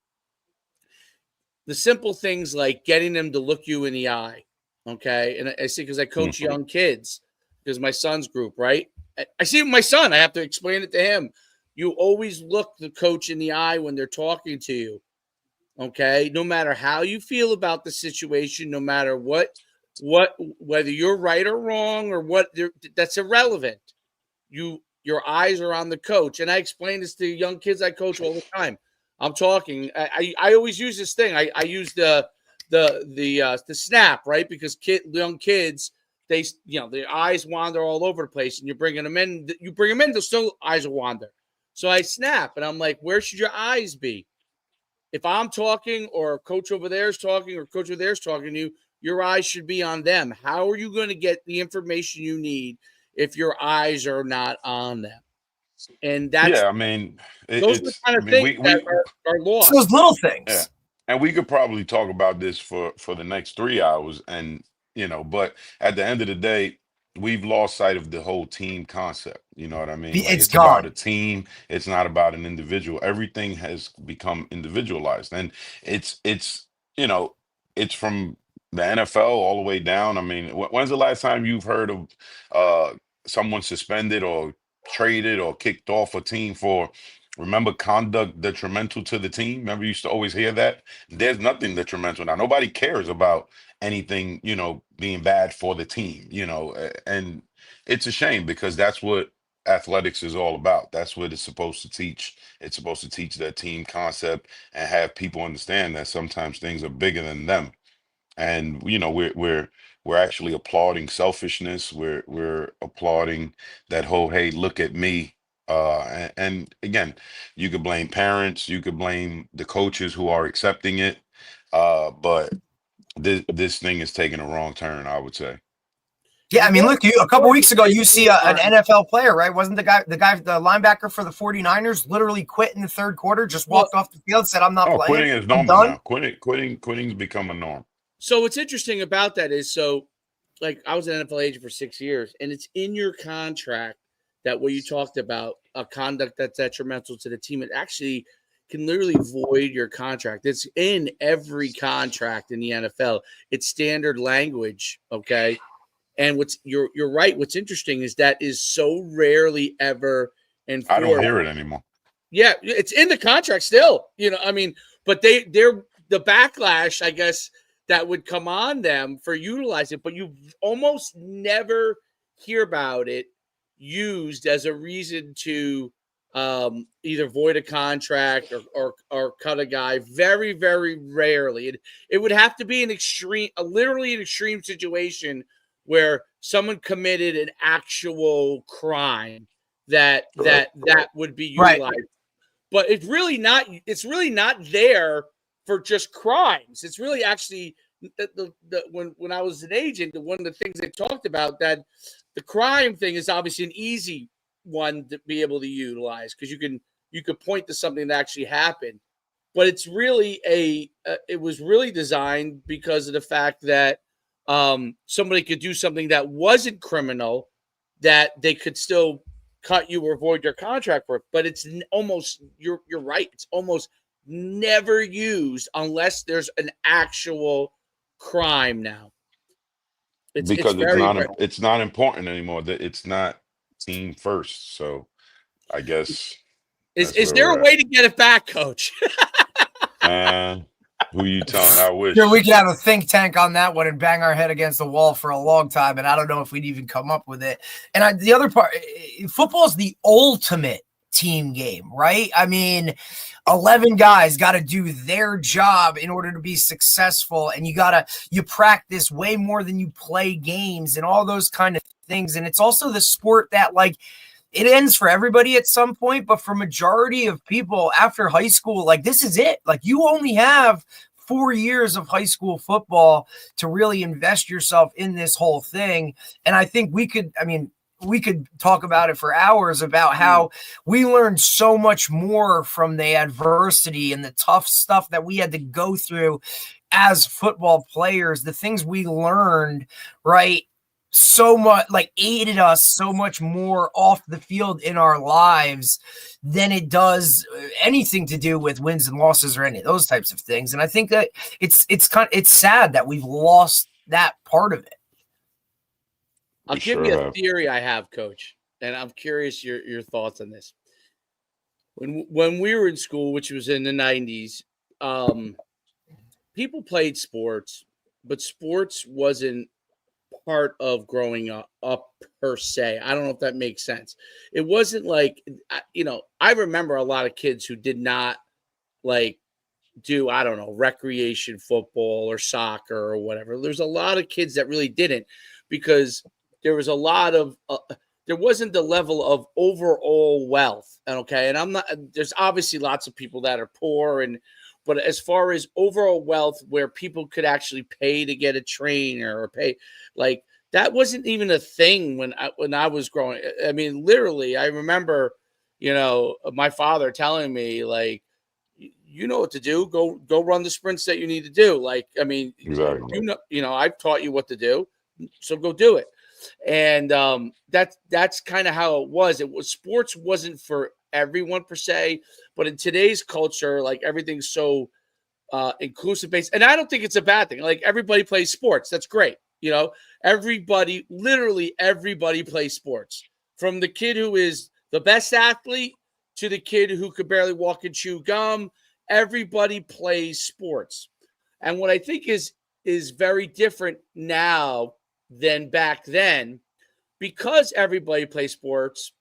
the simple things like getting them to look you in the eye, okay? And I see, because I coach young kids, because my son's group, right? I see my son. I have to explain it to him. You always look the coach in the eye when they're talking to you, okay? No matter how you feel about the situation, no matter whether you're right or wrong or that's irrelevant. Your eyes are on the coach. And I explain this to young kids I coach all the time. I'm talking. I always use this thing. I use the snap, right? Because young kids, their eyes wander all over the place, and you're bringing them in. They'll still eyes will wander. So I snap, and I'm like, where should your eyes be? If I'm talking, or coach over there is talking, or coach over there is talking to you, your eyes should be on them. How are you going to get the information you need if your eyes are not on them? And that's Yeah, I mean, those are the it's. kind I of mean, things that we are It's lost. those little yeah, things. and we could probably talk about this for the next 3 hours, and but at the end of the day, we've lost sight of the whole team concept. You know what I mean? Like It's it's about a gone. team. It's not about an individual. Everything has become individualized, and it's you know it's from the NFL all the way down. I mean, when's the last time you've heard of someone suspended or traded or kicked off a team for? Remember conduct detrimental to the team? Remember, you used to always hear that? There's nothing detrimental now. Nobody cares about anything, being bad for the team, and it's a shame because that's what athletics is all about. That's what it's supposed to teach. It's supposed to teach that team concept and have people understand that sometimes things are bigger than them. And we're actually applauding selfishness. We're applauding that whole hey, look at me. And again, you could blame parents, you could blame the coaches who are accepting it, but this thing is taking a wrong turn, I would say. Yeah, I mean, look, a couple weeks ago, you see an Well, NFL player, right? Wasn't the linebacker for the 49ers literally quit in the third quarter, just walked off the field, said, I'm not Oh, playing. quitting is I'm normal done. now. Quitting's become a norm. so what's interesting about that is like I was an NFL agent for 6 years, and it's in your contract that what you talked about, a conduct that's detrimental to the team, it actually can literally void your contract. It's in every contract in the NFL. It's standard language, okay? And you're right. What's interesting is that is so rarely ever I don't enforced. hear it anymore. Yeah, it's in the contract still. I mean, but they're the backlash, I guess, that would come on them for utilizing it, but you almost never hear about it used as a reason to either void a contract or cut a guy. Very, very rarely. It would have to be literally an extreme situation where someone committed an actual crime that would be Right. utilized. But it's really not there for just crimes. It's really actually when I was an agent, one of the things they talked about that the crime thing is obviously an easy one to be able to utilize because you could point to something that actually happened. But it's really it was really designed because of the fact that somebody could do something that wasn't criminal that they could still cut you or void your contract for it. But it's almost you're right. It's almost never used unless there's an actual crime now. It's Because very rare. it's not important anymore. That it's not team first. So I guess that's Is where there we're a at. way to get it back, Coach? Who you telling? I wish. Sure, we could have a think tank on that one and bang our head against the wall for a long time, and I don't know if we'd even come up with it. And the other part, football is the ultimate team game, right? I mean, 11 guys got to do their job in order to be successful, and you practice way more than you play games and all those kind of things. And it's also the sport that it ends for everybody at some point, but for majority of people after high school, this is it. You only have 4 years of high school football to really invest yourself in this whole thing. And I think we could talk about it for hours about how we learned so much more from the adversity and the tough stuff that we had to go through as football players, the things we learned, right? So much aided us so much more off the field in our lives than it does anything to do with wins and losses or any of those types of things. And I think that it's sad that we've lost that part of it. I'll give you a theory I have, Coach, and I'm curious your thoughts on this. When we were in school, which was in the 90s, people played sports, but sports wasn't part of growing up per se. I don't know if that makes sense. It wasn't I remember a lot of kids who did not do, I don't know, recreation football or soccer or whatever. There's a lot of kids that really didn't because there was a lot of there wasn't the level of overall wealth. And there's obviously lots of people that are poor but as far as overall wealth where people could actually pay to get a trainer or pay, that wasn't even a thing when I was growing. I mean, literally, I remember my father telling me, like, you know what to do. Go run the sprints that you need to do. Like, I mean, Exactly. I've taught you what to do, so go do it. And that's kind of how it was. Sports wasn't for everyone per se, but in today's culture, like, everything's so inclusive based, and I don't think it's a bad thing. Like, everybody plays sports. That's great. Literally everybody plays sports, from the kid who is the best athlete to the kid who could barely walk and chew gum. Everybody plays sports. And what I think is very different now than back then, because everybody plays sports,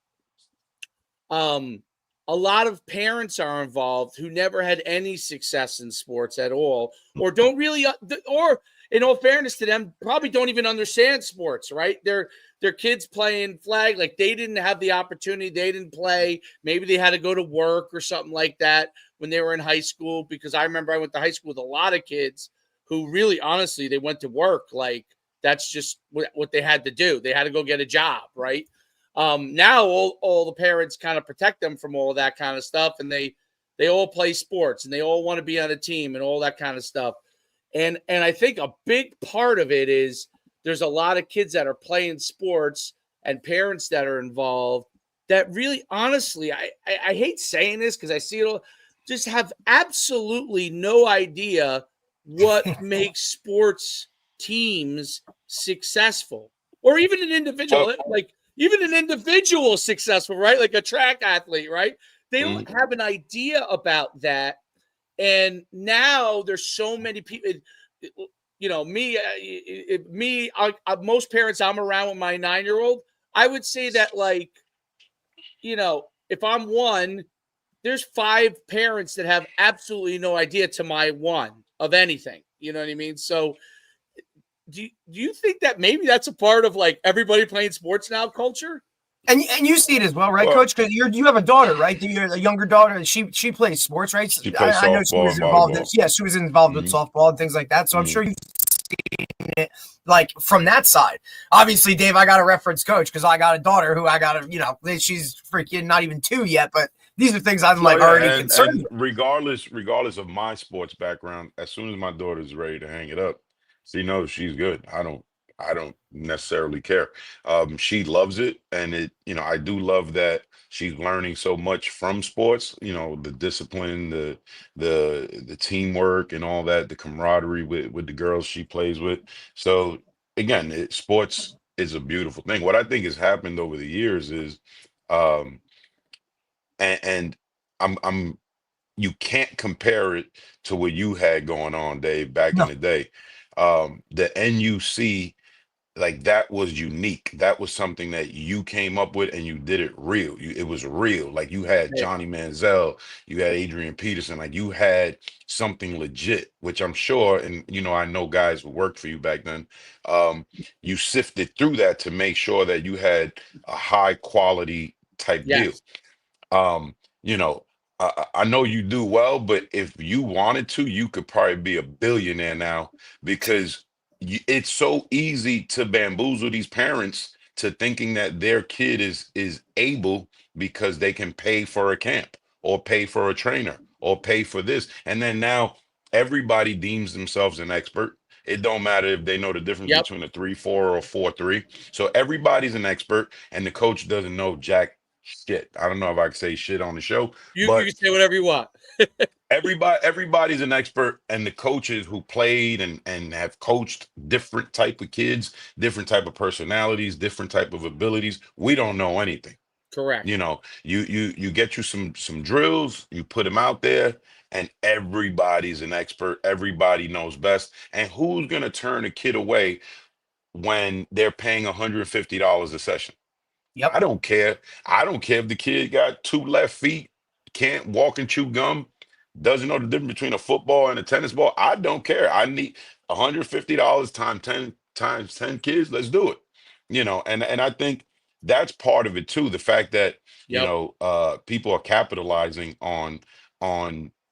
a lot of parents are involved who never had any success in sports at all, or don't really, or in all fairness to them, probably don't even understand sports, right? Their kids playing flag, like, they didn't have the opportunity. They didn't play. Maybe they had to go to work or something like that when they were in high school, because I remember I went to high school with a lot of kids who really, honestly, they went to work. Like, that's just what they had to do. They had to go get a job, right? Now all the parents kind of protect them from all of that kind of stuff, and they all play sports, and they all want to be on a team and all that kind of stuff. And I think a big part of it is there's a lot of kids that are playing sports and parents that are involved that really, honestly, I hate saying this because I see it all, just have absolutely no idea what makes sports teams successful, or even an individual, successful, right? Like a track athlete, right? They don't have an idea about that. And now there's so many people, most parents I'm around with my 9-year-old, I would say that, like, if I'm one, there's 5 parents that have absolutely no idea to my one of anything. You know what I mean? So do you think that maybe that's a part of, like, everybody playing sports now culture? And you see it as well, right, Coach? Because you have a daughter, right? You're a younger daughter. She plays sports, right? She plays I know she was involved. She was involved with softball and things like that. So I'm sure you've seen it, like, from that side. Obviously, Dave, I got to reference Coach because I got a daughter who I got to, she's freaking not even 2 yet, but these are things I'm already concerned with. Regardless of my sports background, as soon as my daughter's ready to hang it up, she knows she's good. I don't necessarily care. She loves it, and I do love that she's learning so much from sports. The discipline, the teamwork, and all that, the camaraderie with the girls she plays with. So again, sports is a beautiful thing. What I think has happened over the years is, and I'm you can't compare it to what you had going on, Dave, back in the day. The NUC, like, that was unique. That was something that you came up with, and you did it real. It was real. Like, you had Johnny Manziel, you had Adrian Peterson, like, you had something legit, which I'm sure, and I know guys who worked for you back then. You sifted through that to make sure that you had a high quality type deal. I know you do well, but if you wanted to, you could probably be a billionaire now, because it's so easy to bamboozle these parents to thinking that their kid is able because they can pay for a camp or pay for a trainer or pay for this. And then now everybody deems themselves an expert. It don't matter if they know the difference between a 3-4 or a 4-3. So everybody's an expert, and the coach doesn't know jack shit. I don't know if I can say shit on the show. You can say whatever you want. Everybody's an expert, and the coaches who played and have coached different type of kids, different type of personalities, different type of abilities, we don't know anything. Correct. You get you some drills, you put them out there, and everybody's an expert. Everybody knows best. And who's gonna turn a kid away when they're paying $150 a session? Yep. I don't care. I don't care if the kid got 2 left feet, can't walk and chew gum, doesn't know the difference between a football and a tennis ball. I don't care. I need $150 times 10 kids. Let's do it. And I think that's part of it too. The fact that people are capitalizing on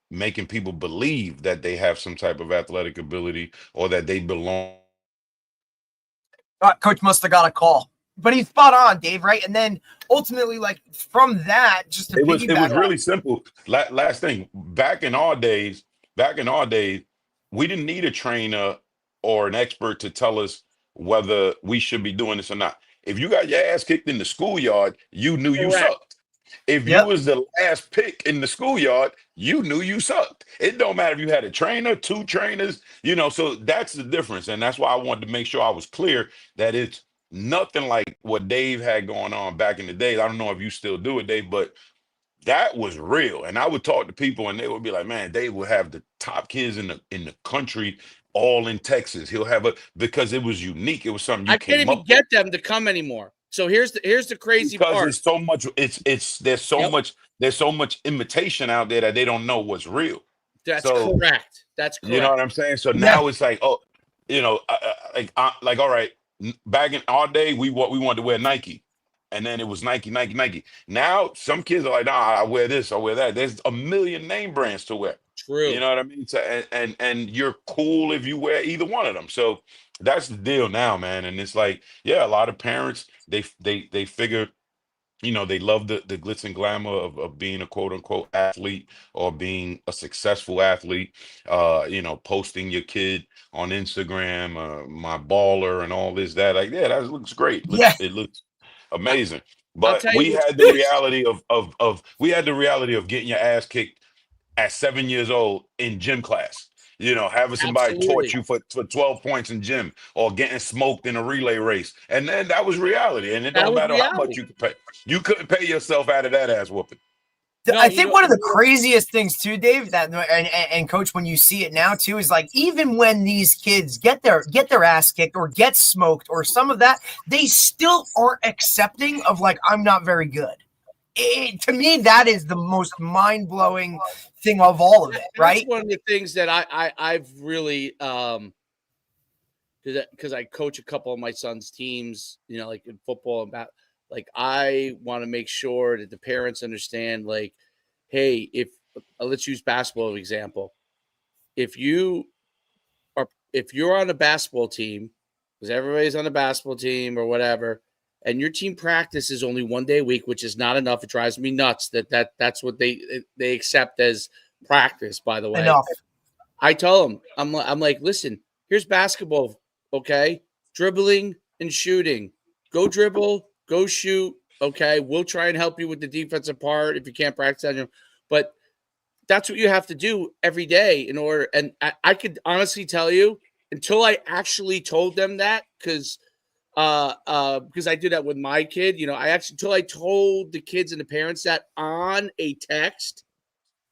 making people believe that they have some type of athletic ability or that they belong. Coach must have got a call. but he's spot on, Dave, right? And then ultimately, like from that, just to it was piggyback really simple. Last thing, back in our days, we didn't need a trainer or an expert to tell us whether we should be doing this or not. If you got your ass kicked in the schoolyard, you knew you Correct. sucked. If you Yep. was the last pick in the schoolyard, you knew you sucked. It don't matter if you had a trainer, two trainers, so that's the difference. And that's why I wanted to make sure I was clear that it's nothing like what Dave had going on back in the days. I don't know if you still do it, Dave, but that was real. And I would talk to people and they would be like, man, Dave will have the top kids in the country all in Texas. He'll have because it was unique. It was something you I can't came even up get with. them to come anymore. So here's the crazy Because part. it's so much, there's so much imitation out there that they don't know what's real. That's So, correct. That's correct. you know what I'm saying? So now it's like, oh, like all right, back in our day, we wanted to wear Nike. And then it was Nike, Nike, Nike. Now some kids are like, nah, I wear this, I wear that. There's a million name brands to wear. True. You know what I mean? So, and you're cool if you wear either one of them. So that's the deal now, man. And it's like, yeah, a lot of parents, they figure, they love the glitz and glamour of being a quote unquote athlete or being a successful athlete, posting your kid on Instagram, my baller and all this, that, like, yeah, that looks great. It looks amazing. I'll But tell we you had the reality of getting your ass kicked at 7 years old in gym class. Having somebody torch you for 12 points in gym or getting smoked in a relay race. And then that was reality. And it don't matter how much you could pay. You couldn't pay yourself out of that ass whooping. I think one of the craziest things too, Dave, that and Coach, when you see it now too, is like even when these kids get their ass kicked or get smoked or some of that, they still aren't accepting of like, I'm not very good. To me, that is the most mind-blowing thing of all of it, right? That's one of the things that I've really because I coach a couple of my son's teams, like in football and like I want to make sure that the parents understand, like, hey, if let's use basketball as an example. If you're on a basketball team, because everybody's on a basketball team or whatever, and your team practice is only 1 day a week, which is not enough. It drives me nuts that's what they accept as practice, by the way. Enough. I tell them, I'm like, listen, here's basketball, okay? Dribbling and shooting. Go dribble, go shoot, okay? We'll try and help you with the defensive part if you can't practice on your – but that's what you have to do every day in order – and I could honestly tell you, until I actually told them that, because I do that with my kid, until I told the kids and the parents that on a text,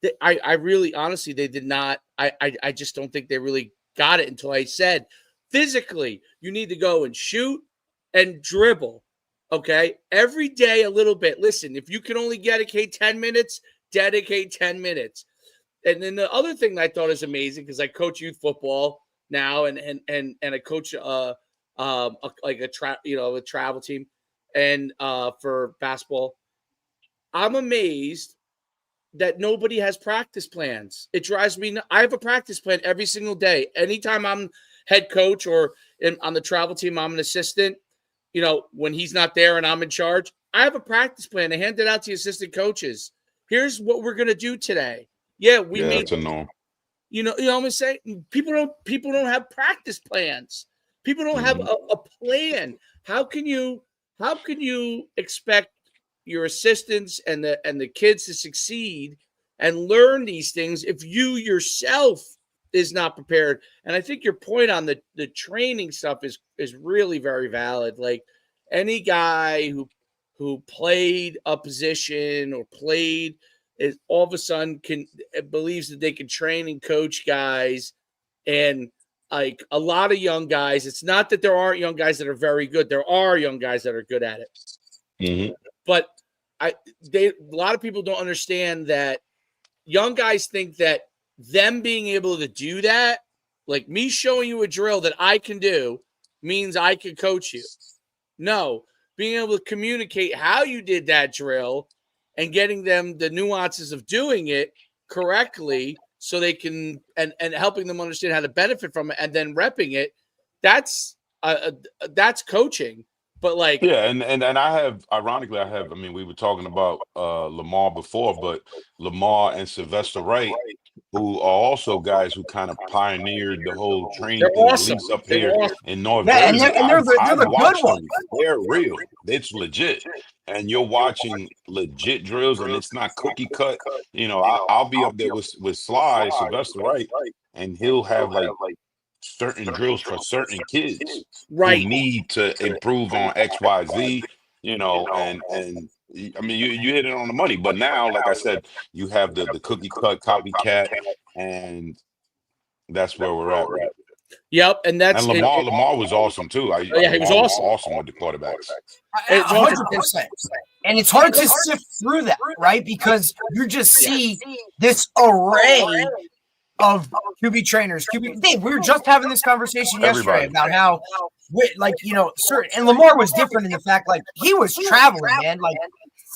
that I really, honestly, they did not, I just don't think they really got it until I said, physically, you need to go and shoot and dribble, okay? Every day a little bit. Listen, if you can only dedicate 10 minutes, dedicate 10 minutes. And then the other thing I thought is amazing, because I coach youth football now, and I coach a travel team, and for basketball. I'm amazed that nobody has practice plans. It drives me nuts. I have a practice plan every single day. Anytime I'm head coach or on the travel team, I'm an assistant. When he's not there and I'm in charge, I have a practice plan. I hand it out to the assistant coaches. Here's what we're gonna do today. Yeah, that's a norm. You know what I'm saying? People don't have practice plans. People don't have a plan. How can you expect your assistants and the kids to succeed and learn these things if you yourself is not prepared? And I think your point on the training stuff is really very valid. Like, any guy who played a position or played is all of a sudden believes that they can train and coach guys, and like a lot of young guys. It's not that there aren't young guys that are very good. There are young guys that are good at it. Mm-hmm. But a lot of people don't understand that young guys think that them being able to do that, like me showing you a drill that I can do, means I can coach you. No, being able to communicate how you did that drill and getting them the nuances of doing it correctly so they can, and helping them understand how to benefit from it and then repping it, that's coaching. But like, Yeah, and I have, ironically, I mean, we were talking about Lamar before, but Lamar and Sylvester Wright, who are also guys who kind of pioneered the whole they're training thing, at awesome. least up They're here awesome. in North Yeah, and Jersey. they're I've the good watched ones. them. They're real. It's legit. And you're watching legit drills, and it's not cookie cut. You know, I'll be up there with Sly, Sylvester Wright, and he'll have like certain drills for certain kids who Right. need to improve on XYZ, you know, I mean you hit it on the money. But now, like I said, you have the cookie cut copycat, and that's where we're at with it. Yep, and that's And Lamar was awesome too. yeah, he was Lamar awesome. with the quarterbacks. It's 100%. And it's hard to sift through that, right? Because you just see this array of QB trainers. Dave, we were just having this conversation yesterday about how, like, you know, certain, and Lamar was different in the fact, like, he was traveling, man, like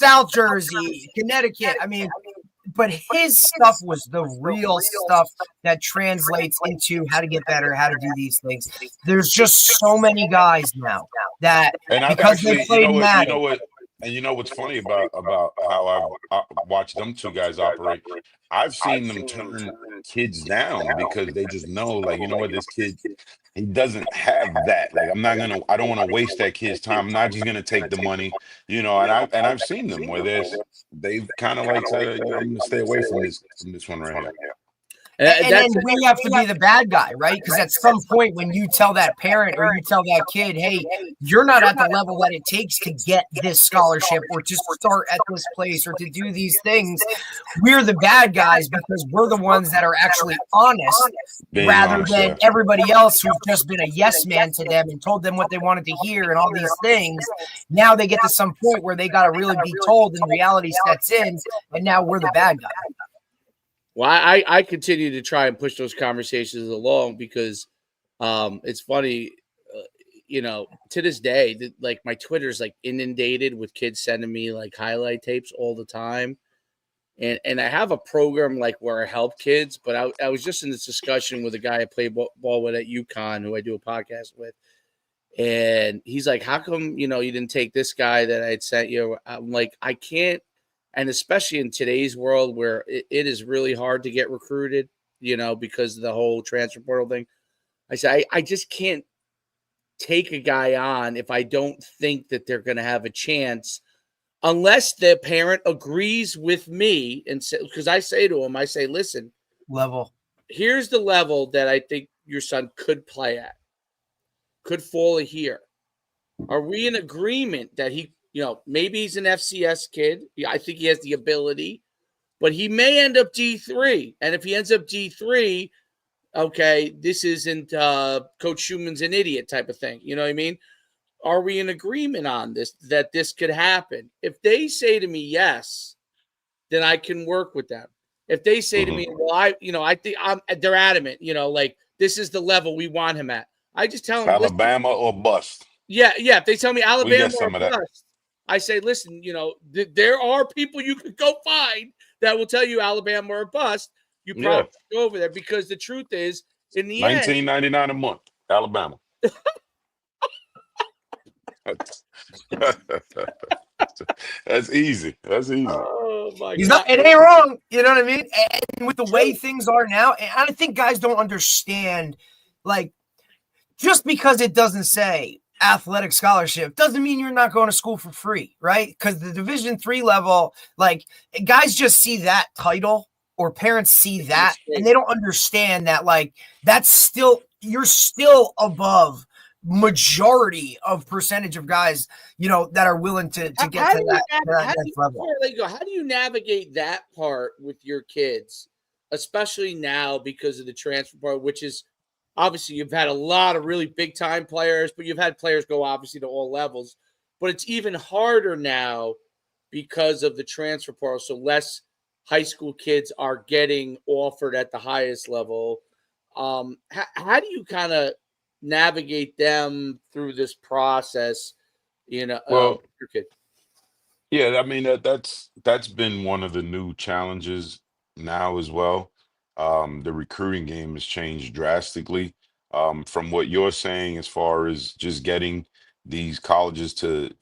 South Jersey, Connecticut. I mean, but his stuff was the real stuff that translates into how to get better, how to do these things. There's just so many guys now that And I've because actually, they played Madden. And you know what's funny about how I've watched them two guys operate? I've seen them turn kids down because they just know, like, you know what, this kid, he doesn't have that. Like, I don't want to waste that kid's time. I'm not just gonna take the money, you know. And I've seen them where they've kind of like said, you know, I'm gonna stay away from this one right here. And then we have to be the bad guy, right? Because at some point when you tell that parent or you tell that kid, hey, you're not at the level that it takes to get this scholarship or to start at this place or to do these things, we're the bad guys because we're the ones that are actually honest rather than everybody else who's just been a yes man to them and told them what they wanted to hear and all these things. Now they get to some point where they got to really be told and reality sets in, and now we're the bad guy. Well, I continue to try and push those conversations along because it's funny, you know, to this day, like my Twitter's like inundated with kids sending me like highlight tapes all the time. And I have a program like where I help kids, but I was just in this discussion with a guy I play ball with at UConn who I do a podcast with. And he's like, how come, you know, you didn't take this guy that I had sent you? I'm like, I can't. And especially in today's world where it is really hard to get recruited, you know, because of the whole transfer portal thing. I say, I just can't take a guy on if I don't think that they're going to have a chance unless the parent agrees with me. And because I say to him, I say, listen, here's the level that I think your son could play at, could fall here. Are we in agreement that he, you know, maybe he's an FCS kid. I think he has the ability, but he may end up D3. And if he ends up D3, okay, this isn't Coach Schumann's an idiot type of thing. You know what I mean? Are we in agreement on this, that this could happen? If they say to me, yes, then I can work with them. If they say to me, well, I think they're adamant, you know, like this is the level we want him at. I just tell them Alabama or bust. Yeah. If they tell me Alabama or bust, I say, listen, you know, there are people you could go find that will tell you Alabama or bust. You probably go over there because the truth is, in the end, $19.99 a month, Alabama. That's easy. Oh my God. It ain't wrong. You know what I mean? And with the way things are now, and I think guys don't understand, like, just because it doesn't say athletic scholarship doesn't mean you're not going to school for free, right? Because the Division III level, like, guys just see that title or parents see that and they don't understand that, like, that's still, you're still above majority of percentage of guys, you know, that are willing to get to that next level. How do you navigate that part with your kids, especially now because of the transfer part, which is obviously you've had a lot of really big time players, but you've had players go obviously to all levels, but it's even harder now because of the transfer portal. So less high school kids are getting offered at the highest level. How do you kind of navigate them through this process, you know? Well, your kid. Yeah, I mean that's been one of the new challenges now as well. The recruiting game has changed drastically. From what you're saying, as far as just getting these colleges to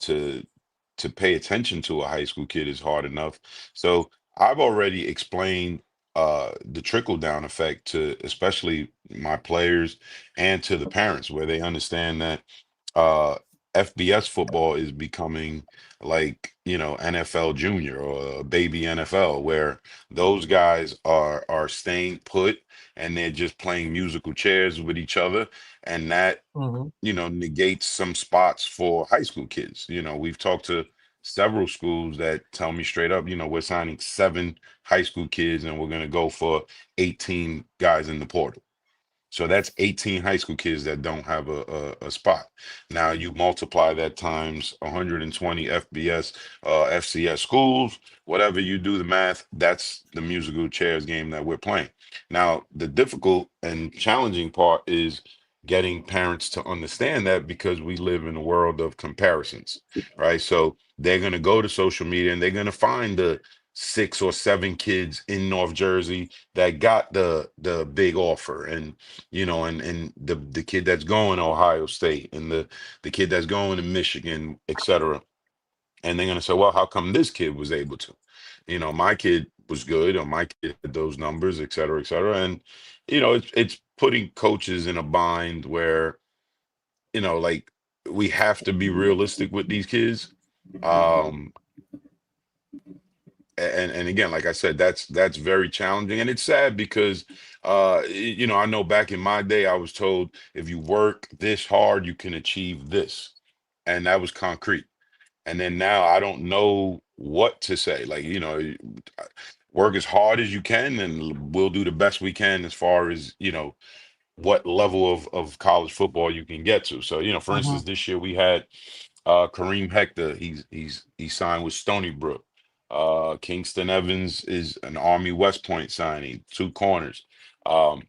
pay attention to a high school kid is hard enough. So I've already explained the trickle down effect to especially my players and to the parents, where they understand that uh, FBS football is becoming like, NFL junior or baby NFL, where those guys are staying put and they're just playing musical chairs with each other, and that Mhm. negates some spots for high school kids. We've talked to several schools that tell me straight up, we're signing 7 high school kids and we're going to go for 18 guys in the portal. So that's 18 high school kids that don't have a spot. Now you multiply that times 120 FBS, FCS schools, whatever you do the math, that's the musical chairs game that we're playing. Now, the difficult and challenging part is getting parents to understand that, because we live in a world of comparisons, right? So they're going to go to social media and they're going to find the 6 or 7 kids in North Jersey that got the big offer, and and the kid that's going to Ohio State, and the kid that's going to Michigan, etc. And they're gonna say, well, how come this kid was able to? My kid was good, or my kid had those numbers, et cetera, et cetera. And it's putting coaches in a bind where, like, we have to be realistic with these kids. Um, and again, like I said, that's very challenging, and it's sad because I know back in my day I was told, if you work this hard you can achieve this, and that was concrete. And then now I don't know what to say. Like, work as hard as you can and we'll do the best we can as far as what level of college football you can get to. So, for instance, Mhm. this year we had Kareem Hector. He signed with Stony Brook. Kingston Evans is an Army West Point signing, 2 corners. Um,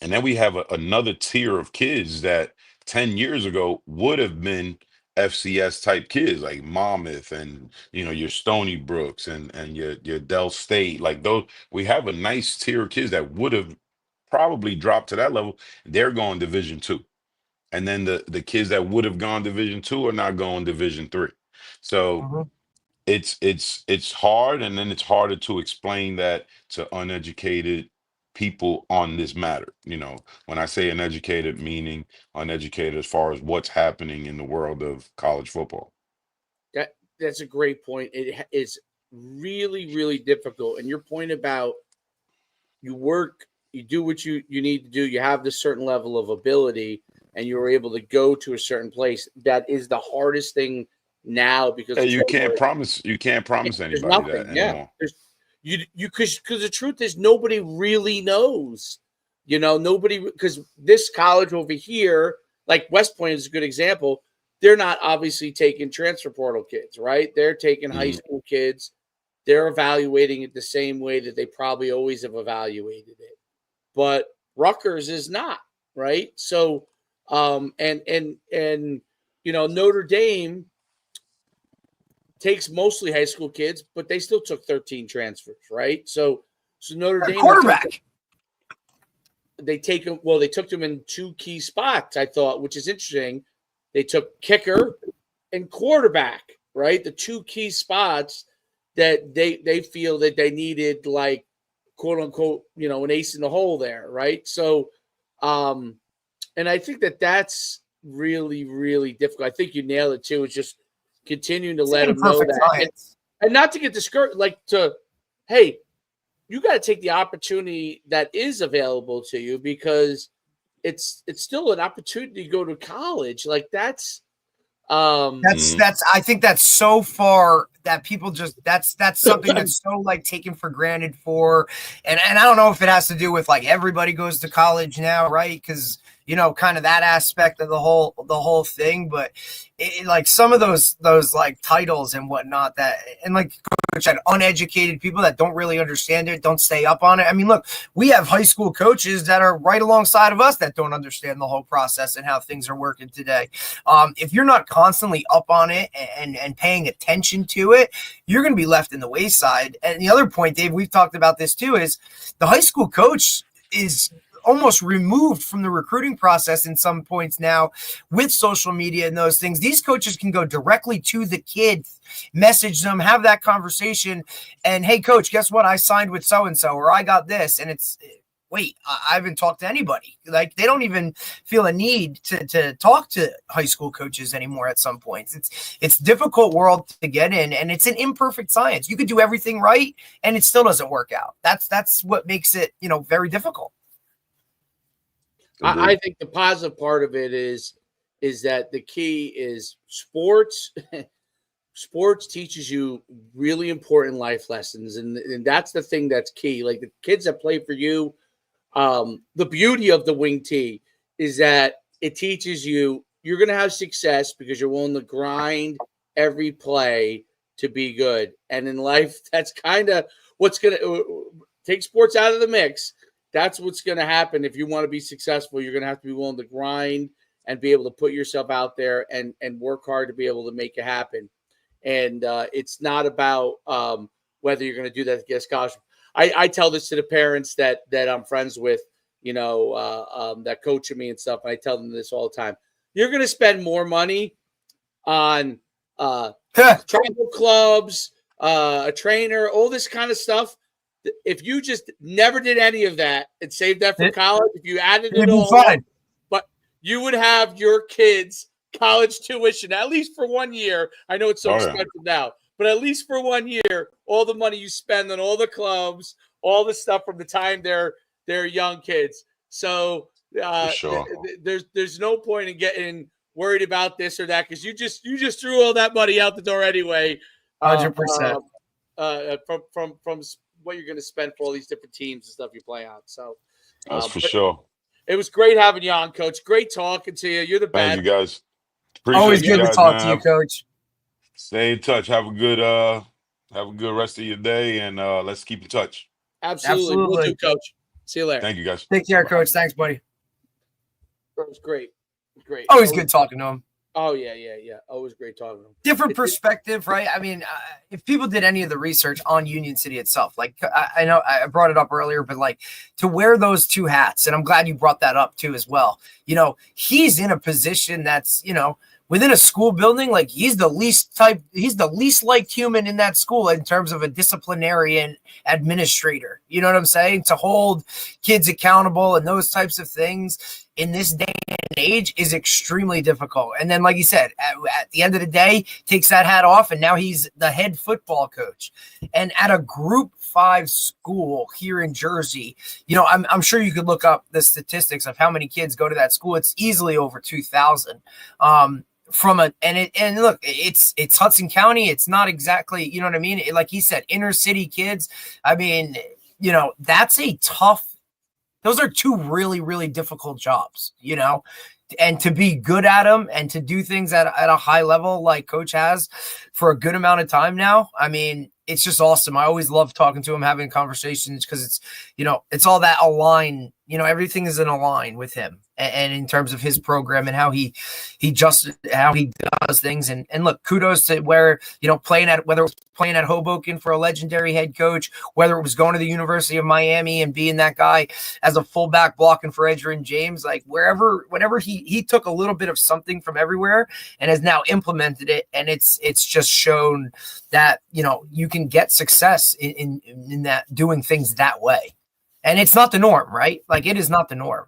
and then we have another tier of kids that 10 years ago would have been FCS type kids, like Monmouth and your Stony Brooks and your Dell State. Like those, we have a nice tier of kids that would have probably dropped to that level. They're going Division 2. And then the kids that would have gone Division 2 are not going Division 3. So Mhm. it's hard, and then it's harder to explain that to uneducated people on this matter. When I say uneducated, meaning uneducated as far as what's happening in the world of college football. That's a great point. It is really, really difficult. And your point about you work, you do what you need to do, you have this certain level of ability, and you're able to go to a certain place. That is the hardest thing now, because Hey, it's you over. can't promise There's anybody nothing. that Yeah. anymore. There's you because the truth is nobody really knows. Nobody, because this college over here, like West Point is a good example. They're not obviously taking transfer portal kids, right? They're taking high Mhm. school kids. They're evaluating it the same way that they probably always have evaluated it. But Rutgers is not, right? So and Notre Dame takes mostly high school kids, but they still took 13 transfers, right? So Notre Dame, Quarterback. they take them. Well, they took them in 2 key spots, I thought, which is interesting. They took kicker and quarterback, right? The 2 key spots that they feel that they needed, like, quote unquote, an ace in the hole there, right? So, and I think that's really, really difficult. I think you nailed it too. It's just continuing to It's let them know imperfect that, science. and not to get discouraged, like hey, you got to take the opportunity that is available to you, because it's still an opportunity to go to college. Like that's Mhm. I think that's so far that people just that's something that's so like taken for granted for, and I don't know if it has to do with like everybody goes to college now, right? Because kind of that aspect of the whole thing, but like some of those like titles and whatnot, that, and like Coach had, uneducated people that don't really understand it, don't stay up on it. I mean, look, we have high school coaches that are right alongside of us that don't understand the whole process and how things are working today. If you're not constantly up on it and paying attention to it, you're going to be left in the wayside. And the other point, Dave, we've talked about this too, is the high school coach is almost removed from the recruiting process in some points now with social media and those things. These coaches can go directly to the kids, message them, have that conversation, and hey, coach, guess what? I signed with so-and-so, or I got this. And it's, wait, I haven't talked to anybody. Like, they don't even feel a need to talk to high school coaches anymore at some points. It's a difficult world to get in, and it's an imperfect science. You could do everything right, and it still doesn't work out. That's what makes it, very difficult. I think the positive part of it is that the key is sports. Sports teaches you really important life lessons, and that's the thing that's key. Like the kids that play for you, the beauty of the wing tee is that it teaches you you're going to have success because you're willing to grind every play to be good. And in life, that's kind of what's going to take sports out of the mix. That's what's going to happen. If you want to be successful, you're going to have to be willing to grind and be able to put yourself out there and work hard to be able to make it happen. And it's not about whether you're going to do that against scholarship. I tell this to the parents that I'm friends with, that coach me and stuff. And I tell them this all the time. You're going to spend more money on travel clubs, a trainer, all this kind of stuff. If you just never did any of that and saved that for college, if you added it all up, but you would have your kids' college tuition, at least for 1 year. I know it's so expensive now, but at least for 1 year, all the money you spend on all the clubs, all the stuff from the time they're young kids. So there's no point in getting worried about this or that because you just threw all that money out the door anyway. 100%. From what you're going to spend for all these different teams and stuff you play on. So that's for sure. It was great having you on, Coach. Great talking to you. You're the best. Thank you, guys. Appreciate Always good guys, to talk man. to you, Coach. Stay in touch. Have a good rest of your day, and let's keep in touch. Absolutely. We'll do, Coach. See you later. Thank you, guys. Take care, Coach. Thanks, buddy. That was great. Great. Always good talking to him. Oh, yeah. Always great talking to him. Different perspective, right? I mean, if people did any of the research on Union City itself, like I know I brought it up earlier, but like to wear those two hats, and I'm glad you brought that up too as well. He's in a position that's, within a school building, like he's the least liked human in that school in terms of a disciplinarian administrator. You know what I'm saying? To hold kids accountable and those types of things in this day and age is extremely difficult. And then, like you said, at the end of the day, takes that hat off, and now he's the head football coach. And at a Group 5 school here in Jersey, I'm sure you could look up the statistics of how many kids go to that school. It's easily over 2,000. Look, it's Hudson County. It's not exactly, you know what I mean? Like he said, inner city kids. I mean, that's a tough. Those are two really, really difficult jobs, and to be good at them and to do things at a high level like Coach has for a good amount of time now. I mean, it's just awesome. I always love talking to him, having conversations because it's, it's all that align. Everything is in a line with him and in terms of his program and how he does things. And look, kudos to whether it was playing at Hoboken for a legendary head coach, whether it was going to the University of Miami and being that guy as a fullback blocking for Edgerrin James, like whenever he took a little bit of something from everywhere and has now implemented it. And it's just shown that, you can get success in that doing things that way. And it's not the norm, right? Like it is not the norm.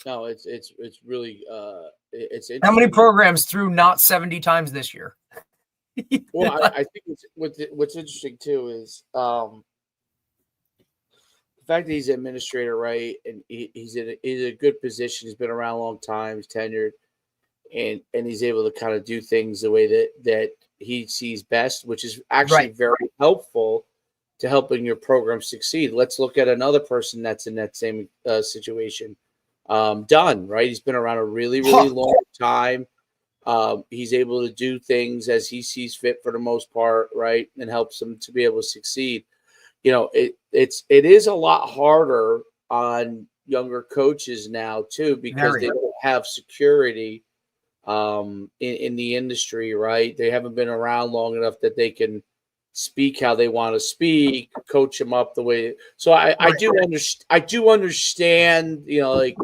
No, it's really it's interesting. How many programs threw not 70 times this year? Well, I think what's interesting too is the fact that he's an administrator, right? And he's in a good position. He's been around a long time. He's tenured, and he's able to kind of do things the way that he sees best, which is actually very helpful to helping your program succeed. Let's look at another person that's in that same situation. Dunn, right? He's been around a really, really long time. He's able to do things as he sees fit for the most part, right? And helps them to be able to succeed. It is a lot harder on younger coaches now too, because they don't have security in the industry, right? They haven't been around long enough that they can speak how they want to speak, coach them up the way. So I do understand, like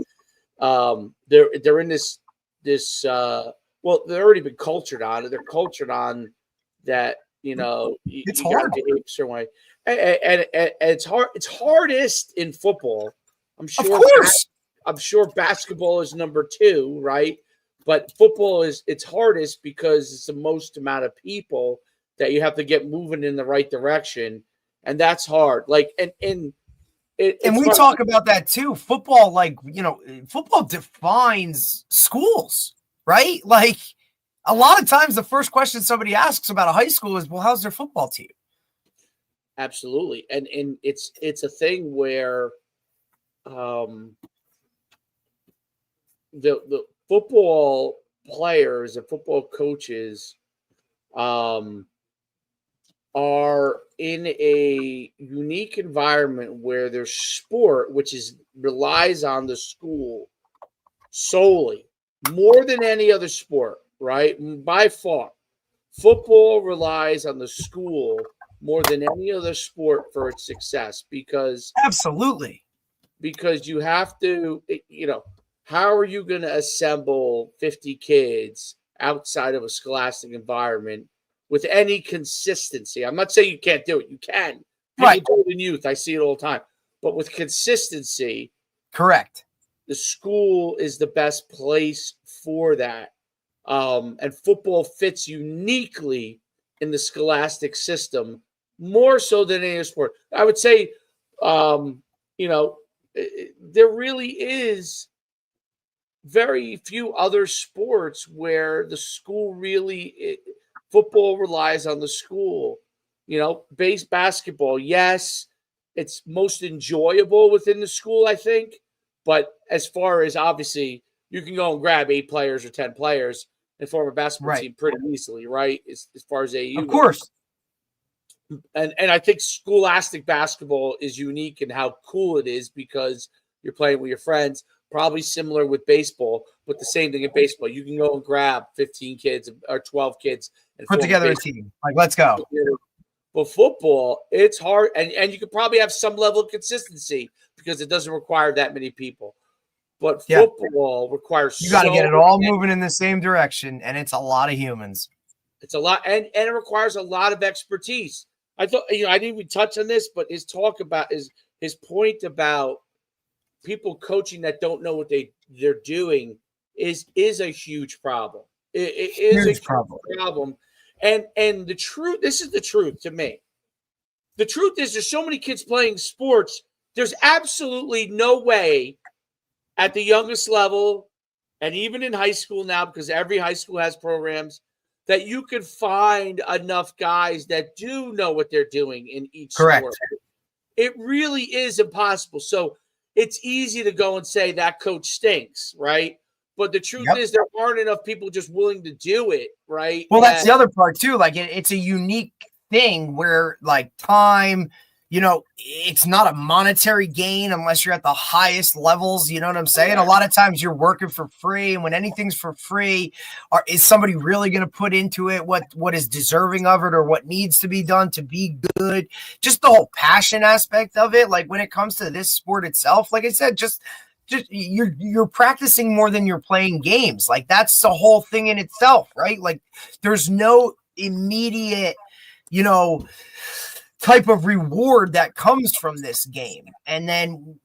they're in this well, they've already been cultured on it. They're cultured on that, it's you got hard. to behave a certain way. And it's hard. It's hardest in football. I'm sure. Of course. I'm sure basketball is number 2, right? But football it's hardest because it's the most amount of people that you have to get moving in the right direction, and that's hard. Like, and we talk about that too. Football, football defines schools, right? Like, a lot of times the first question somebody asks about a high school is, well, how's their football team? Absolutely. And it's a thing where the football players and football coaches are in a unique environment where their sport, which relies on the school solely, more than any other sport, right? By far, football relies on the school more than any other sport for its success because you have to, how are you going to assemble 50 kids outside of a scholastic environment with any consistency? I'm not saying you can't do it. You can. People do it in youth. I see it all the time. But with consistency, correct, the school is the best place for that. And football fits uniquely in the scholastic system more so than any other sport. I would say, there really is very few other sports where the school football relies on the school. Basketball, yes, it's most enjoyable within the school, I think. But as far as, obviously, you can go and grab 8 players or 10 players and form a basketball team pretty easily, right? As far as AAU, of course. And I think scholastic basketball is unique in how cool it is because you're playing with your friends. Probably similar with baseball, but the same thing in baseball. You can go and grab 15 kids or 12 kids and put together a team. Like, let's go. But football, it's hard, and you could probably have some level of consistency because it doesn't require that many people. But football requires you got to get it all moving in the same direction, and it's a lot of humans. It's a lot, and it requires a lot of expertise. I thought, I didn't even touch on this, but his point about people coaching that don't know what they're doing is a huge problem. It is a huge problem. And the truth, this is the truth to me. The truth is there's so many kids playing sports. There's absolutely no way at the youngest level, and even in high school now, because every high school has programs, that you could find enough guys that do know what they're doing in each sport. It really is impossible. So it's easy to go and say that coach stinks, right? But the truth is there aren't enough people just willing to do it, right? Well, that's the other part too. Like, it's a unique thing where, like, time, it's not a monetary gain unless you're at the highest levels. You know what I'm saying? A lot of times you're working for free, and when anything's for free, is somebody really going to put into it what is deserving of it or what needs to be done to be good? Just the whole passion aspect of it. Like, when it comes to this sport itself, like I said, just you're practicing more than you're playing games. Like, that's the whole thing in itself, right? Like, there's no immediate, type of reward that comes from this game. And then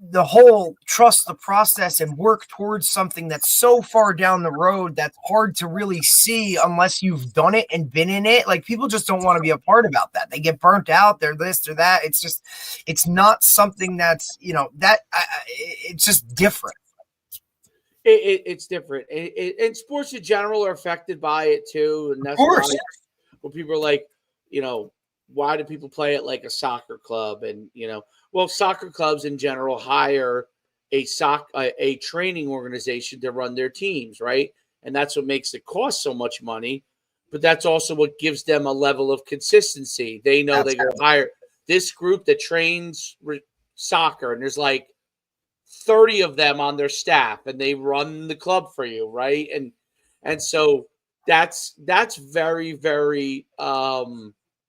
the whole trust the process and work towards something that's so far down the road that's hard to really see unless you've done it and been in it. Like, people just don't want to be a part about that. They get burnt out. They're this or that. It's not something that's, it's just different. It's different. And sports in general are affected by it too. And that's why when people are like, why do people play it like a soccer club? And, soccer clubs in general hire a training organization to run their teams, right? And that's what makes it cost so much money. But that's also what gives them a level of consistency. They know they go hire this group that trains soccer, and there's like 30 of them on their staff, and they run the club for you, right? And so that's very, very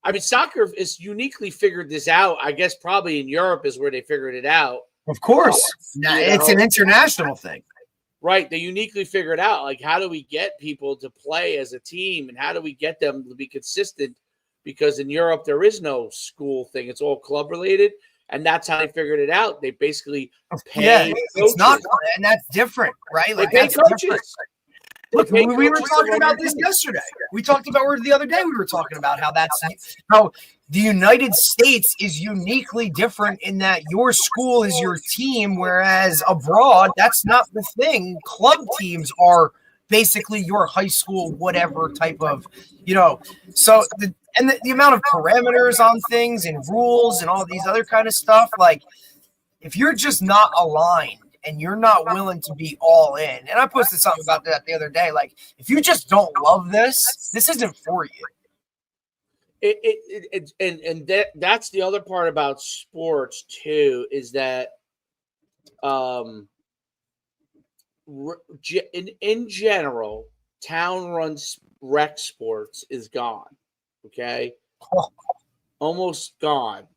I mean, soccer is uniquely figured this out. I guess probably in Europe is where they figured it out. Of course. It's an international thing. Right. They uniquely figured out, like, how do we get people to play as a team and how do we get them to be consistent? Because in Europe, there is no school thing. It's all club related. And that's how they figured it out. They basically pay coaches. It's not, and that's different, right? Like, that's coaches. Different. Look, we were talking about this yesterday. We talked about the other day. We were talking about how the United States is uniquely different in that your school is your team, whereas abroad, that's not the thing. Club teams are basically your high school, whatever type of, So the amount of parameters on things and rules and all these other kind of stuff, like if you're just not aligned and you're not willing to be all in. And I posted something about that the other day. Like, if you just don't love this isn't for you. That's the other part about sports too, is that in general, town-run rec sports is gone. Okay, almost gone.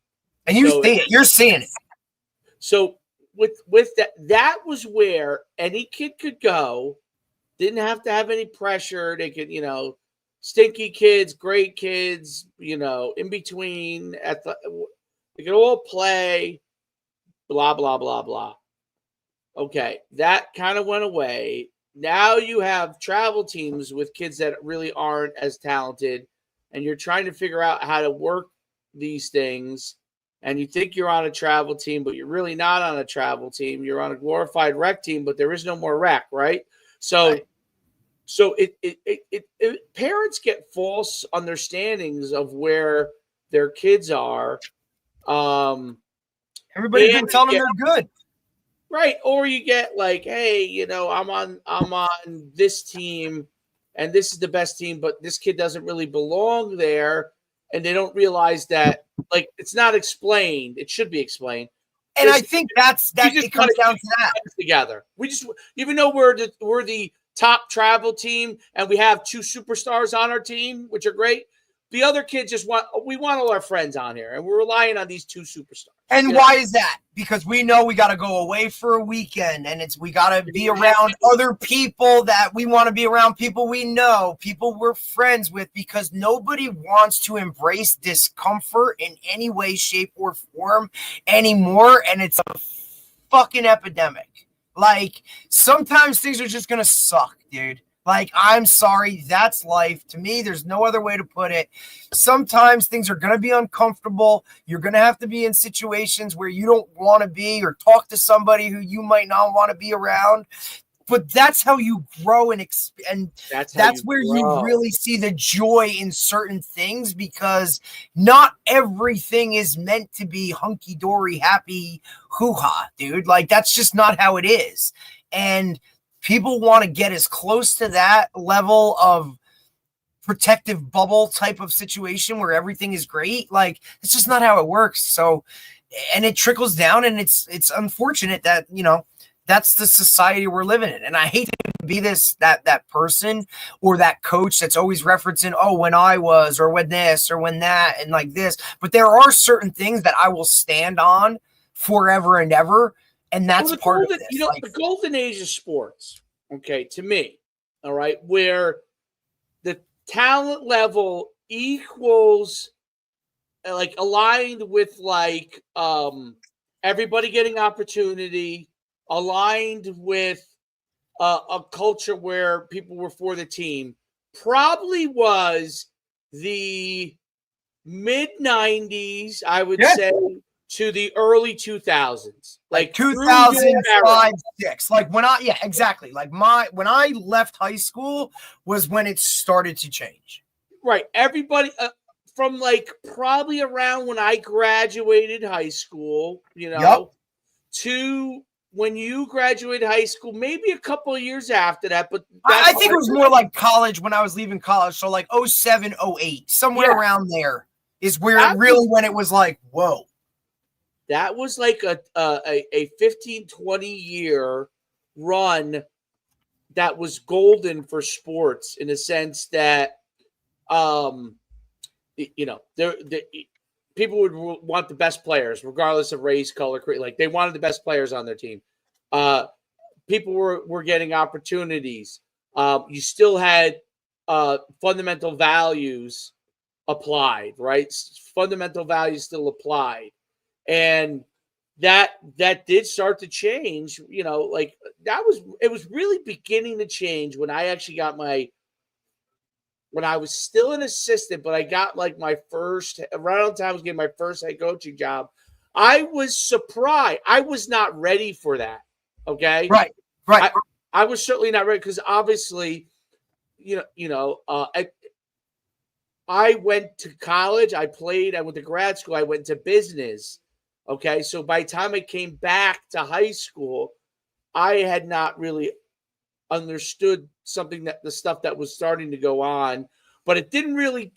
And you're seeing it. So with that was where any kid could go, didn't have to have any pressure. They could, stinky kids, great kids, in between. They could all play. Blah blah blah blah. Okay, that kind of went away. Now you have travel teams with kids that really aren't as talented, and you're trying to figure out how to work these things. And you think you're on a travel team, but you're really not on a travel team. You're on a glorified rec team, but there is no more rec, right? So, right. So parents get false understandings of where their kids are. Everybody's been telling them they're good. Right. Or you get like, hey, I'm on this team and this is the best team, but this kid doesn't really belong there. And they don't realize that, like, it's not explained. It should be explained. And I think it comes down to that. Together. We just, even though we're the top travel team and we have 2 superstars on our team, which are great, the other kids we want all our friends on here, and we're relying on these 2 superstars. And why is that? Because we know we got to go away for a weekend, and we got to be around other people that we want to be around, people we know, people we're friends with, because nobody wants to embrace discomfort in any way, shape, or form anymore, and it's a fucking epidemic. Like, sometimes things are just going to suck, dude. Like, I'm sorry, that's life. To me, there's no other way to put it. Sometimes things are going to be uncomfortable. You're going to have to be in situations where you don't want to be, or talk to somebody who you might not want to be around. But that's how you grow, and that's where you really see the joy in certain things, because not everything is meant to be hunky-dory, happy, hoo-ha, dude. Like, that's just not how it is. And people want to get as close to that level of protective bubble type of situation where everything is great. Like, it's just not how it works. So, and it trickles down, and it's unfortunate that, that's the society we're living in. And I hate to be that person or that coach that's always referencing, oh, when I was, or when this, or when that, and like this. But there are certain things that I will stand on forever and ever. And that's part of this. The golden age of sports, okay, to me, all right, where the talent level equals, like, aligned with, like, everybody getting opportunity, aligned with a culture where people were for the team, probably was the mid-90s, I would say, to the early 2000s, like 2005, 6. Like exactly. Like when I left high school was when it started to change. Right. Everybody from like probably around when I graduated high school, to when you graduated high school, maybe a couple of years after that. But I think it was more like college, when I was leaving college. So like 07, 08, somewhere around there is where when it was like, whoa. That was like a 15, 20 year run that was golden for sports, in a sense that, people would want the best players, regardless of race, color, like they wanted the best players on their team. People were getting opportunities. You still had fundamental values applied, right? Fundamental values still applied. And that did start to change, like it was really beginning to change when I actually got when I was still an assistant, but I got like my first, around the time I was getting my first head coaching job. I was surprised. I was not ready for that. Okay. Right. I was certainly not ready because obviously, I went to college. I went to grad school. I went to business. Okay. So by the time I came back to high school, I had not really understood the stuff that was starting to go on, but it didn't really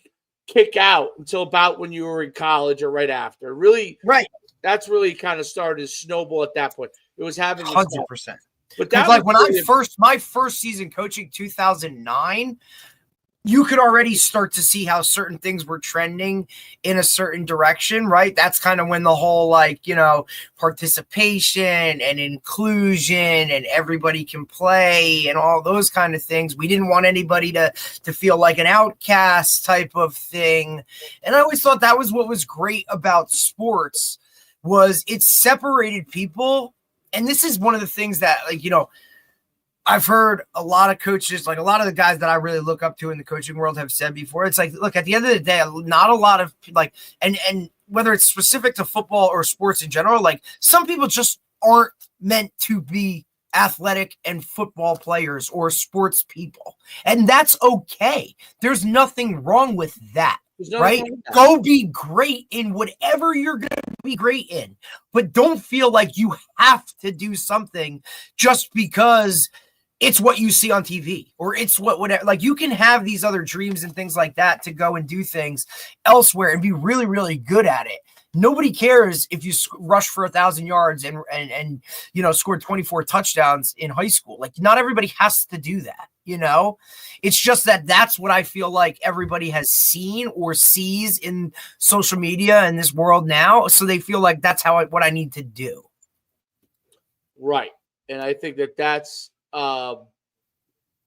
kick out until about when you were in college or right after. Really, right. That's really kind of started to snowball at that point. It was having 100%. But that like when my first season coaching, 2009, you could already start to see how certain things were trending in a certain direction, right? That's kind of when the whole participation and inclusion and everybody can play and all those kind of things. We didn't want anybody to feel like an outcast type of thing. And I always thought that was what was great about sports was it separated people. And this is one of the things that I've heard a lot of coaches, like a lot of the guys that I really look up to in the coaching world have said before. It's like, look, at the end of the day, not a lot of and whether it's specific to football or sports in general, like some people just aren't meant to be athletic and football players or sports people. And that's okay. There's nothing wrong with that. Right? Go be great in whatever you're going to be great in, but don't feel like you have to do something just because it's what you see on TV or it's whatever. Like you can have these other dreams and things like that to go and do things elsewhere and be really, really good at it. Nobody cares if you rush for 1,000 yards and scored 24 touchdowns in high school. Like not everybody has to do that. It's just that's what I feel like everybody has seen or sees in social media in this world now. So they feel like that's what I need to do. Right. And I think that's, and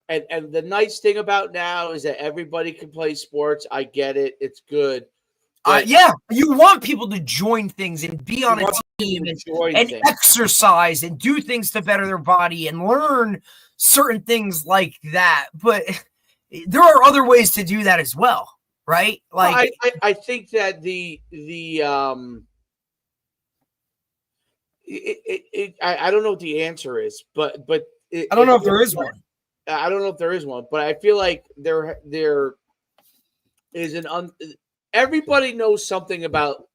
the nice thing about now is that everybody can play sports. I get it. It's good. Yeah. You want people to join things and be on a team and exercise and do things to better their body and learn certain things like that, but there are other ways to do that as well, right? Like I think that I don't know what the answer is, but I don't know if there is one. I don't know if there is one, but I feel like there is everybody knows something about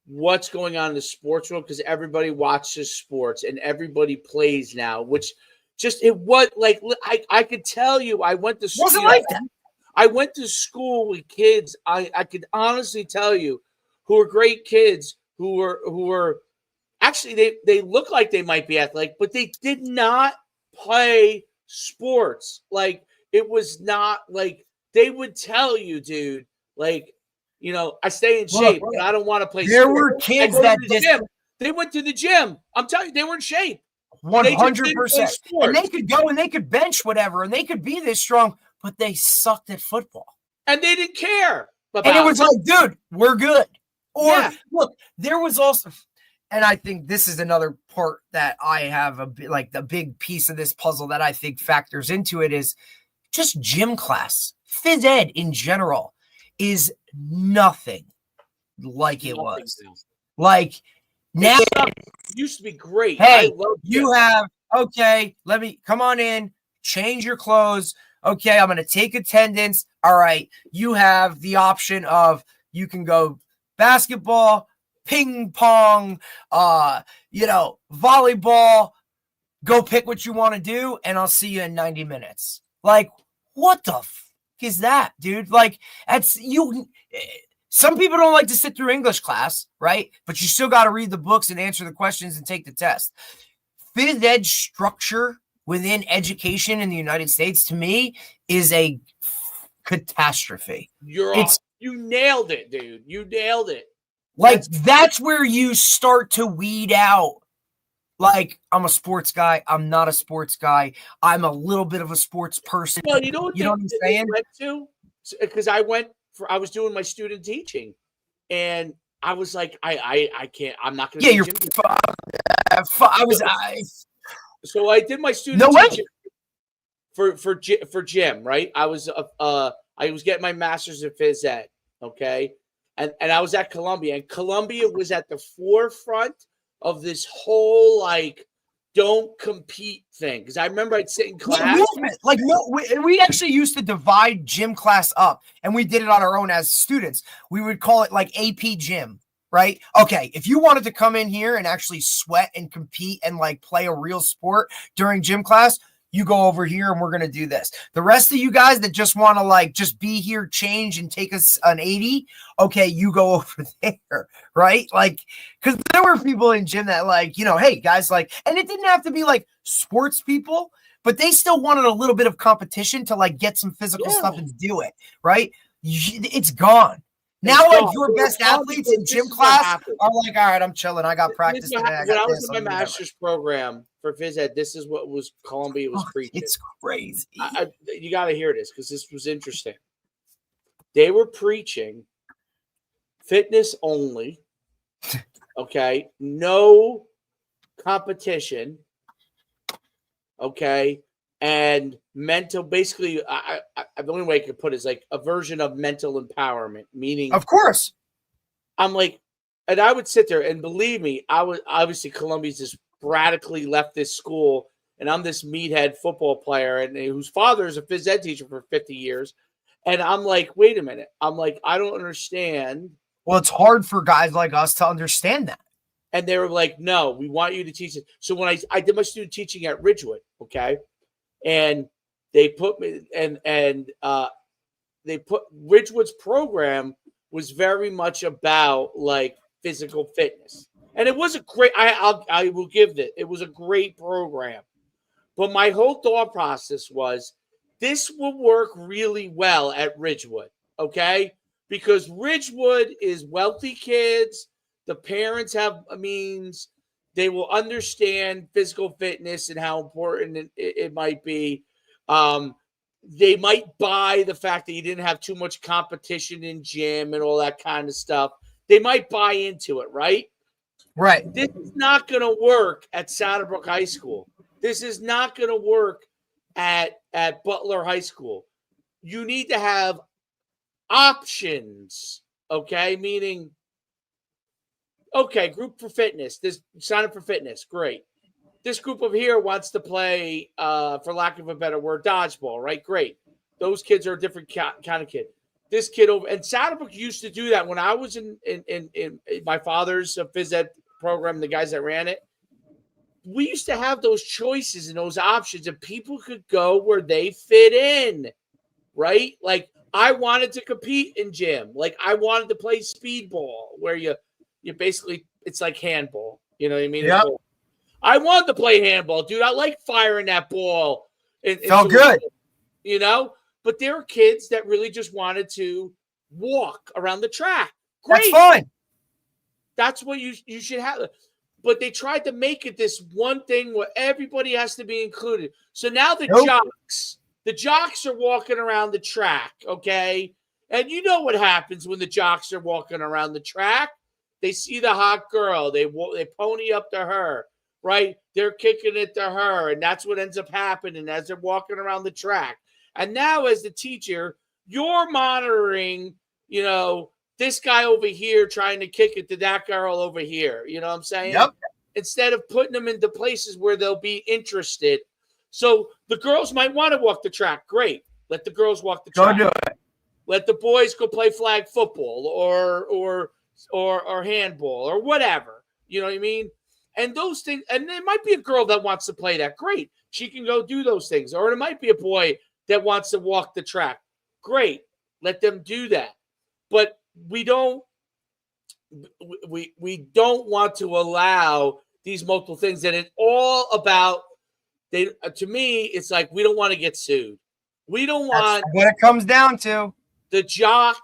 what's going on in the sports world because everybody watches sports and everybody plays now, which I could tell you I went to school. Wasn't like that. I went to school with kids. I could honestly tell you who are great kids who were actually they look like they might be athletic, but they did not play sports. Like it was not like they would tell you, dude, like, I stay in shape, but I don't want to play there sports. Were kids that they went to the gym. I'm telling you, they were in shape. 100%. And they could go and they could bench whatever and they could be this strong, but they sucked at football. And they didn't care. And it was like, dude, we're good. Or look, there was also, and I think this is another part that I have the big piece of this puzzle that I think factors into it is just gym class. Fiz Ed in general is nothing like it was. Like now it used to be great. Hey, you have let me come on in, change your clothes. Okay, I'm gonna take attendance. All right, you have the option of you can go basketball, ping pong, volleyball. Go pick what you want to do, and I'll see you in 90 minutes. Like, what the is that, dude? Like, that's you. Some people don't like to sit through English class, right? But you still got to read the books and answer the questions and take the test. Fiz Ed structure within education in the United States, to me, is a catastrophe. You nailed it, dude. You nailed it. Like, that's where you start to weed out. Like, I'm a sports guy. I'm not a sports guy. I'm a little bit of a sports person. Well, you know what, I'm saying? Went to? Because I was doing my student teaching, and I was like, I can't. I'm not going to. Yeah, So I did my student teaching for gym, right? I was getting my master's in Fiz Ed, okay, and I was at Columbia, and Columbia was at the forefront of this whole like don't compete thing, because I remember I'd sit in class. We actually used to divide gym class up, and we did it on our own as students. We would call it like AP gym, right? Okay, if you wanted to come in here and actually sweat and compete and like play a real sport during gym class, you go over here and we're going to do this. The rest of you guys that just want to like just be here, change and take us an 80, okay, you go over there, right? Like, because there were people in gym that like, you know, hey guys, like, and it didn't have to be like sports people, but they still wanted a little bit of competition to like get some physical stuff and do it, right? It's gone. Now, like your best athletes in gym class are like, all right, I'm chilling. I got practice today. When I was in my master's program for Fiz Ed, this is what was Columbia was preaching. It's crazy. You got to hear this because this was interesting. They were preaching fitness only. Okay, no competition. Okay. And mental, basically, the only way I could put it is like a version of mental empowerment, meaning, of course, I'm like, and I would sit there and believe me, I was obviously Columbia's this radically leftist school, and I'm this meathead football player, and whose father is a phys ed teacher for 50 years, and I'm like, wait a minute, I'm like, I don't understand. Well, it's hard for guys like us to understand that. And they were like, no, we want you to teach it. So when I did my student teaching at Ridgewood, okay. And they put me and they put Ridgewood's program was very much about like physical fitness, and it was a great. I will give it was a great program, but my whole thought process was this will work really well at Ridgewood, okay? Because Ridgewood is wealthy kids, the parents have means. They will understand physical fitness and how important it might be. They might buy the fact that you didn't have too much competition in gym and all that kind of stuff. They might buy into it, right? Right. This is not going to work at Saddlebrook High School. This is not going to work at Butler High School. You need to have options, okay? Meaning, okay, group for fitness. This sign up for fitness. Great. This group over here wants to play, for lack of a better word, dodgeball, right? Great. Those kids are a different kind of kid. This kid over, and Saddlebrook used to do that when I was in my father's phys ed program, the guys that ran it. We used to have those choices and those options, and people could go where they fit in, right? Like, I wanted to compete in gym. Like, I wanted to play speedball, where you basically, it's like handball. You know what I mean? Yeah. I wanted to play handball, dude. I like firing that ball. It felt good. You know? But there are kids that really just wanted to walk around the track. Great. That's fine. That's what you should have. But they tried to make it this one thing where everybody has to be included. So now the jocks are walking around the track, okay? And you know what happens when the jocks are walking around the track? They see the hot girl. They pony up to her, right? They're kicking it to her, and that's what ends up happening as they're walking around the track. And now as the teacher, you're monitoring, this guy over here trying to kick it to that girl over here. You know what I'm saying? Yep. Instead of putting them into places where they'll be interested. So the girls might want to walk the track. Great. Let the girls walk the track. Go do it. Let the boys go play flag football or handball or whatever. You know what I mean? And those things, and there might be a girl that wants to play that. Great. She can go do those things. Or it might be a boy that wants to walk the track. Great. Let them do that. But we don't want to allow these multiple things. And it's all about, to me, it's like we don't want to get sued. We don't want what it comes down to. The jock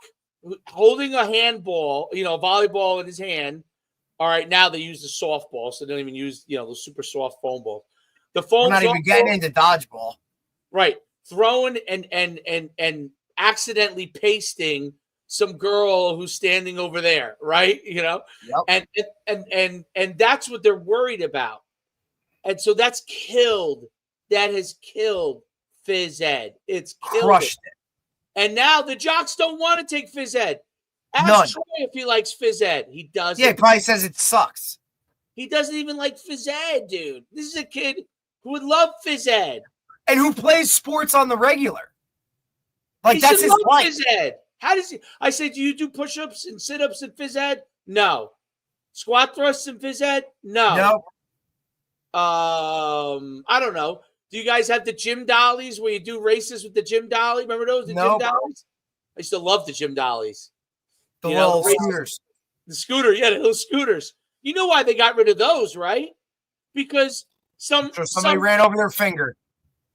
holding a handball, a volleyball in his hand. All right, now they use the softball, so they don't even use, the super soft foam ball. The foam. We're not even getting into dodgeball. Right. Throwing and accidentally pasting some girl who's standing over there, right? Yep. And that's what they're worried about. And so that has killed Fiz Ed. It's crushed it. And now the jocks don't want to take Fiz Ed. None. Ask Troy if he likes Fiz Ed. He doesn't. Yeah, he probably says it sucks. He doesn't even like Fiz Ed, dude. This is a kid who would love Fiz Ed. And who plays sports on the regular. Like, He that's should his love life. Fiz Ed. How does he? I said, do you do push-ups and sit-ups in Fiz Ed? No. Squat thrusts in Fiz Ed? No. I don't know. Do you guys have the gym dollies where you do races with the gym dolly? Remember those? No. Gym dollies? I used to love the gym dollies. The little scooters. The scooter, yeah, the little scooters. You know why they got rid of those, right? Because somebody ran over their finger.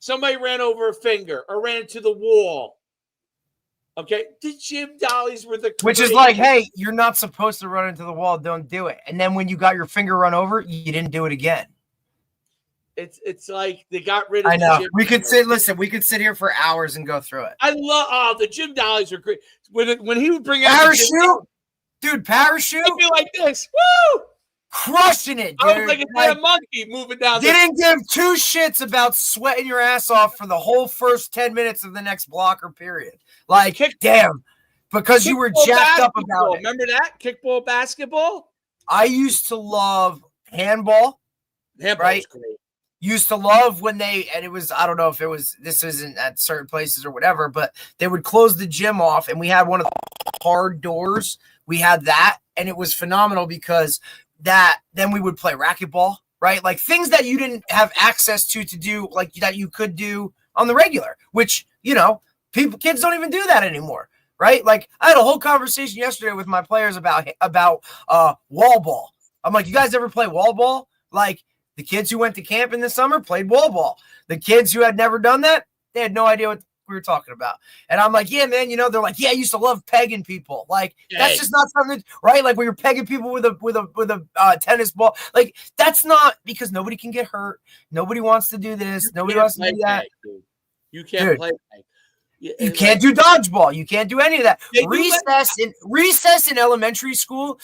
Somebody ran over a finger or ran into the wall. Okay, the gym dollies were the which is like, hey, you're not supposed to run into the wall. Don't do it. And then when you got your finger run over, you didn't do it again. It's like they got rid of. I know. The gym we could sit here for hours and go through it. I love the gym dollies are great. When he would bring out parachute, dude, parachute. I'd be like this, woo, crushing it, dude. I was like a monkey moving down. Didn't give two shits about sweating your ass off for the whole first 10 minutes of the next blocker period. Like, damn, because you were jacked up about it. Remember that kickball, basketball? I used to love handball. Handball right? Was great. Used to love when and it was, I don't know if it was, this isn't at certain places or whatever, but they would close the gym off and we had one of the hard doors. We had that and it was phenomenal because then we would play racquetball, right? Like things that you didn't have access to do, like that you could do on the regular, which, kids don't even do that anymore, right? Like I had a whole conversation yesterday with my players about wall ball. I'm like, you guys ever play wall ball? Like, the kids who went to camp in the summer played wall ball. The kids who had never done that, they had no idea what we were talking about. And I'm like, yeah, man, they're like, yeah, I used to love pegging people. Like, that's just not something, right? Like when you're pegging people with a tennis ball. Like, that's not, because nobody can get hurt. Nobody wants to do this. Nobody wants to do that. You can't play peg. You can't do dodgeball. You can't do any of that. Recess in elementary school,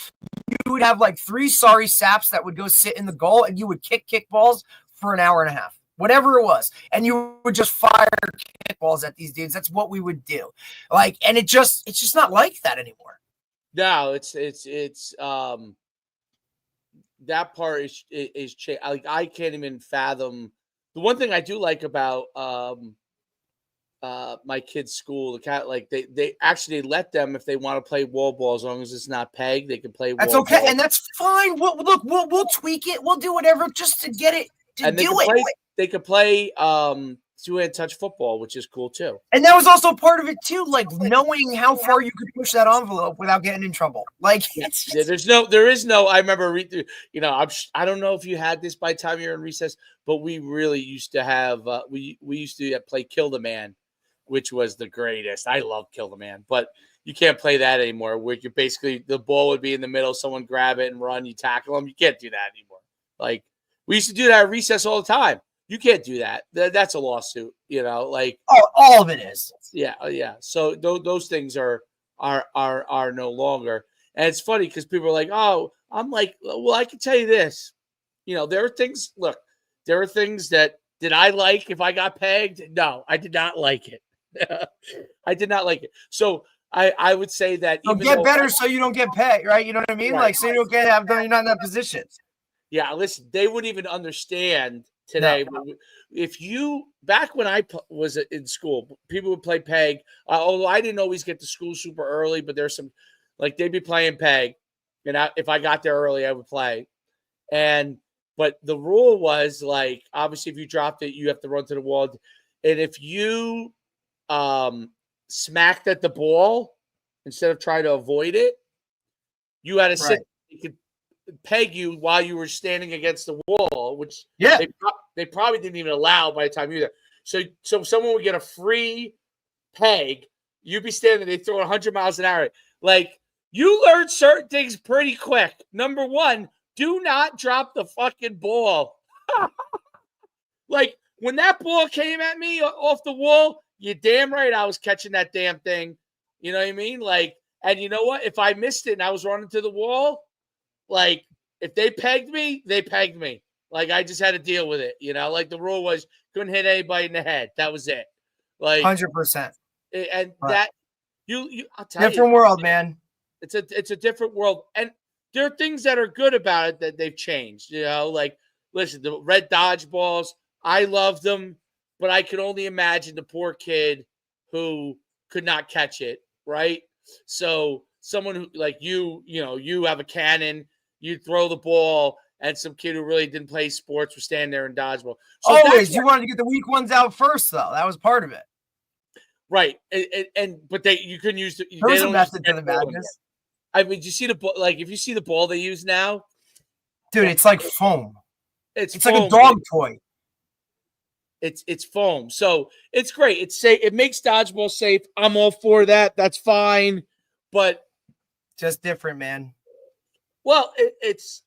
you would have like 3 sorry saps that would go sit in the goal and you would kick balls for an hour and a half, whatever it was. And you would just fire kickballs at these dudes. That's what we would do. Like, and it's just not like that anymore. No, it's that part is like, I can't even fathom. The one thing I do like about my kids' school, the cat, like they actually let them, if they want to play wall ball, as long as it's not peg, they can play. That's okay, and that's fine. We'll tweak it. We'll do whatever just to get it They could play two-hand touch football, which is cool too. And that was also part of it too, like knowing how far you could push that envelope without getting in trouble. Like, there is no. I remember, I don't know if you had this by the time you're in recess, but we really used to have. We used to play Kill the Man, which was the greatest. I love Kill the Man, but you can't play that anymore. Where you basically, the ball would be in the middle, someone grab it and run, you tackle them. You can't do that anymore. Like, we used to do that at recess all the time. You can't do that. That's a lawsuit, like. Oh, all of it is. Yeah. So those things are no longer. And it's funny because people are like, oh, I'm like, well, I can tell you this. There are things, there are things that, did I like if I got pegged? No, I did not like it. I did not like it. So I would say that. So get better so you don't get pegged, right? You know what I mean? Right. Like, so you don't you're not in that position. Yeah, listen, they wouldn't even understand today. No. If back when I was in school, people would play peg. Although I didn't always get to school super early, but there's some, like, they'd be playing peg. And if I got there early, I would play. But the rule was, like, obviously, if you dropped it, you have to run to the wall. And if you smacked at the ball instead of trying to avoid it, you had to sit. You could peg you while you were standing against the wall, which they probably didn't even allow by the time you were there. So someone would get a free peg. You'd be standing, they throw 100 miles an hour. Like, you learn certain things pretty quick. Number one, do not drop the fucking ball. Like, when that ball came at me off the wall, you're damn right I was catching that damn thing. You know what I mean? Like, and you know what? If I missed it and I was running to the wall, like, if they pegged me, they pegged me. Like, I just had to deal with it. You know, like the rule was couldn't hit anybody in the head. That was it. Like 100%. And that you I'll tell different you, world, man. It's a different world. And there are things that are good about it that they've changed. You know, like, listen, the red dodgeballs, I loved them, but I could only imagine the poor kid who could not catch it, right? So someone who, like you have a cannon, you throw the ball, and some kid who really didn't play sports was standing there and dodgeball. So always, you wanted to get the weak ones out first, though. That was part of it, right? But you couldn't use the. There's a method to the madness. I mean, you see the ball? Like, if you see the ball they use now, dude, it's like foam. It's foam, like a dog toy. It's foam, so it's great. It's safe. It makes dodgeball safe. I'm all for that. That's fine, but just different, man. Well,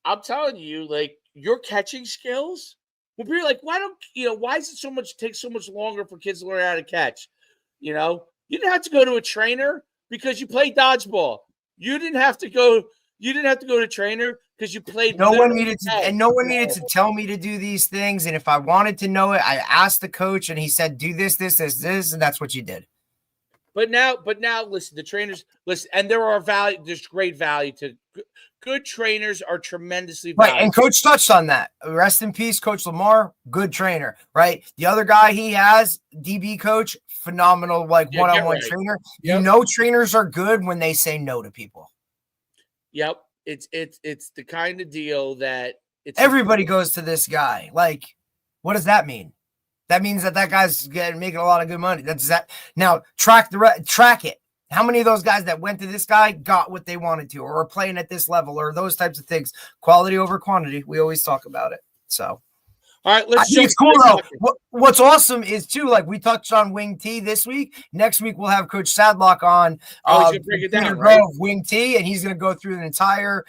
I'm telling you, like, your catching skills. When people are like, why does it take so much longer for kids to learn how to catch? You know, you didn't have to go to a trainer because you played dodgeball. You didn't have to go to a trainer because you played. No one needed to tell me to do these things. And if I wanted to know it, I asked the coach, and he said, "Do this, and that's what you did." But now, listen. The trainers listen, and there's great value to good trainers are tremendously valuable. Right, and Coach touched on that. Rest in peace, Coach Lamar. Good trainer, right? The other guy he has, DB coach, phenomenal, one-on-one trainer. Yep. You know, trainers are good when they say no to people. Yep, it's the kind of deal that everybody goes to this guy. Like, what does that mean? That means that guy's making a lot of good money. Now track it. How many of those guys that went to this guy got what they wanted to, or are playing at this level, or those types of things? Quality over quantity. We always talk about it. So, all right, I think it's cool though. What's awesome is too, like we touched on Wing T this week. Next week we'll have Coach Sadlock on. He's gonna break it down, right? Wing T, and he's going to go through an entire,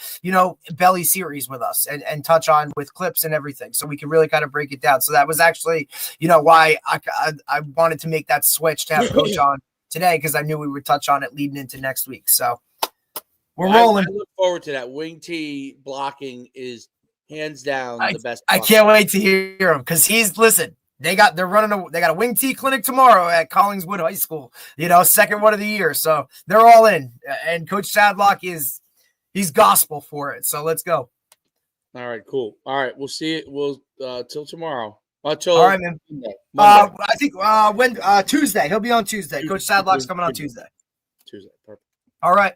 belly series with us and touch on with clips and everything, so we can really kind of break it down. So that was actually, why I wanted to make that switch to have Coach on today, because I knew we would touch on it leading into next week. So we're rolling. I look forward to that. Wing T blocking is hands down the best. I can't wait to hear him, because they got a Wing T clinic tomorrow at Collingswood High School, second one of the year. So they're all in, and Coach Sadlock he's gospel for it. So let's go. All right, cool. All right, we'll see it. We'll till tomorrow. All right, man. I think Tuesday. He'll be on Tuesday. Coach Sadlock's coming on Tuesday. Perfect. All right.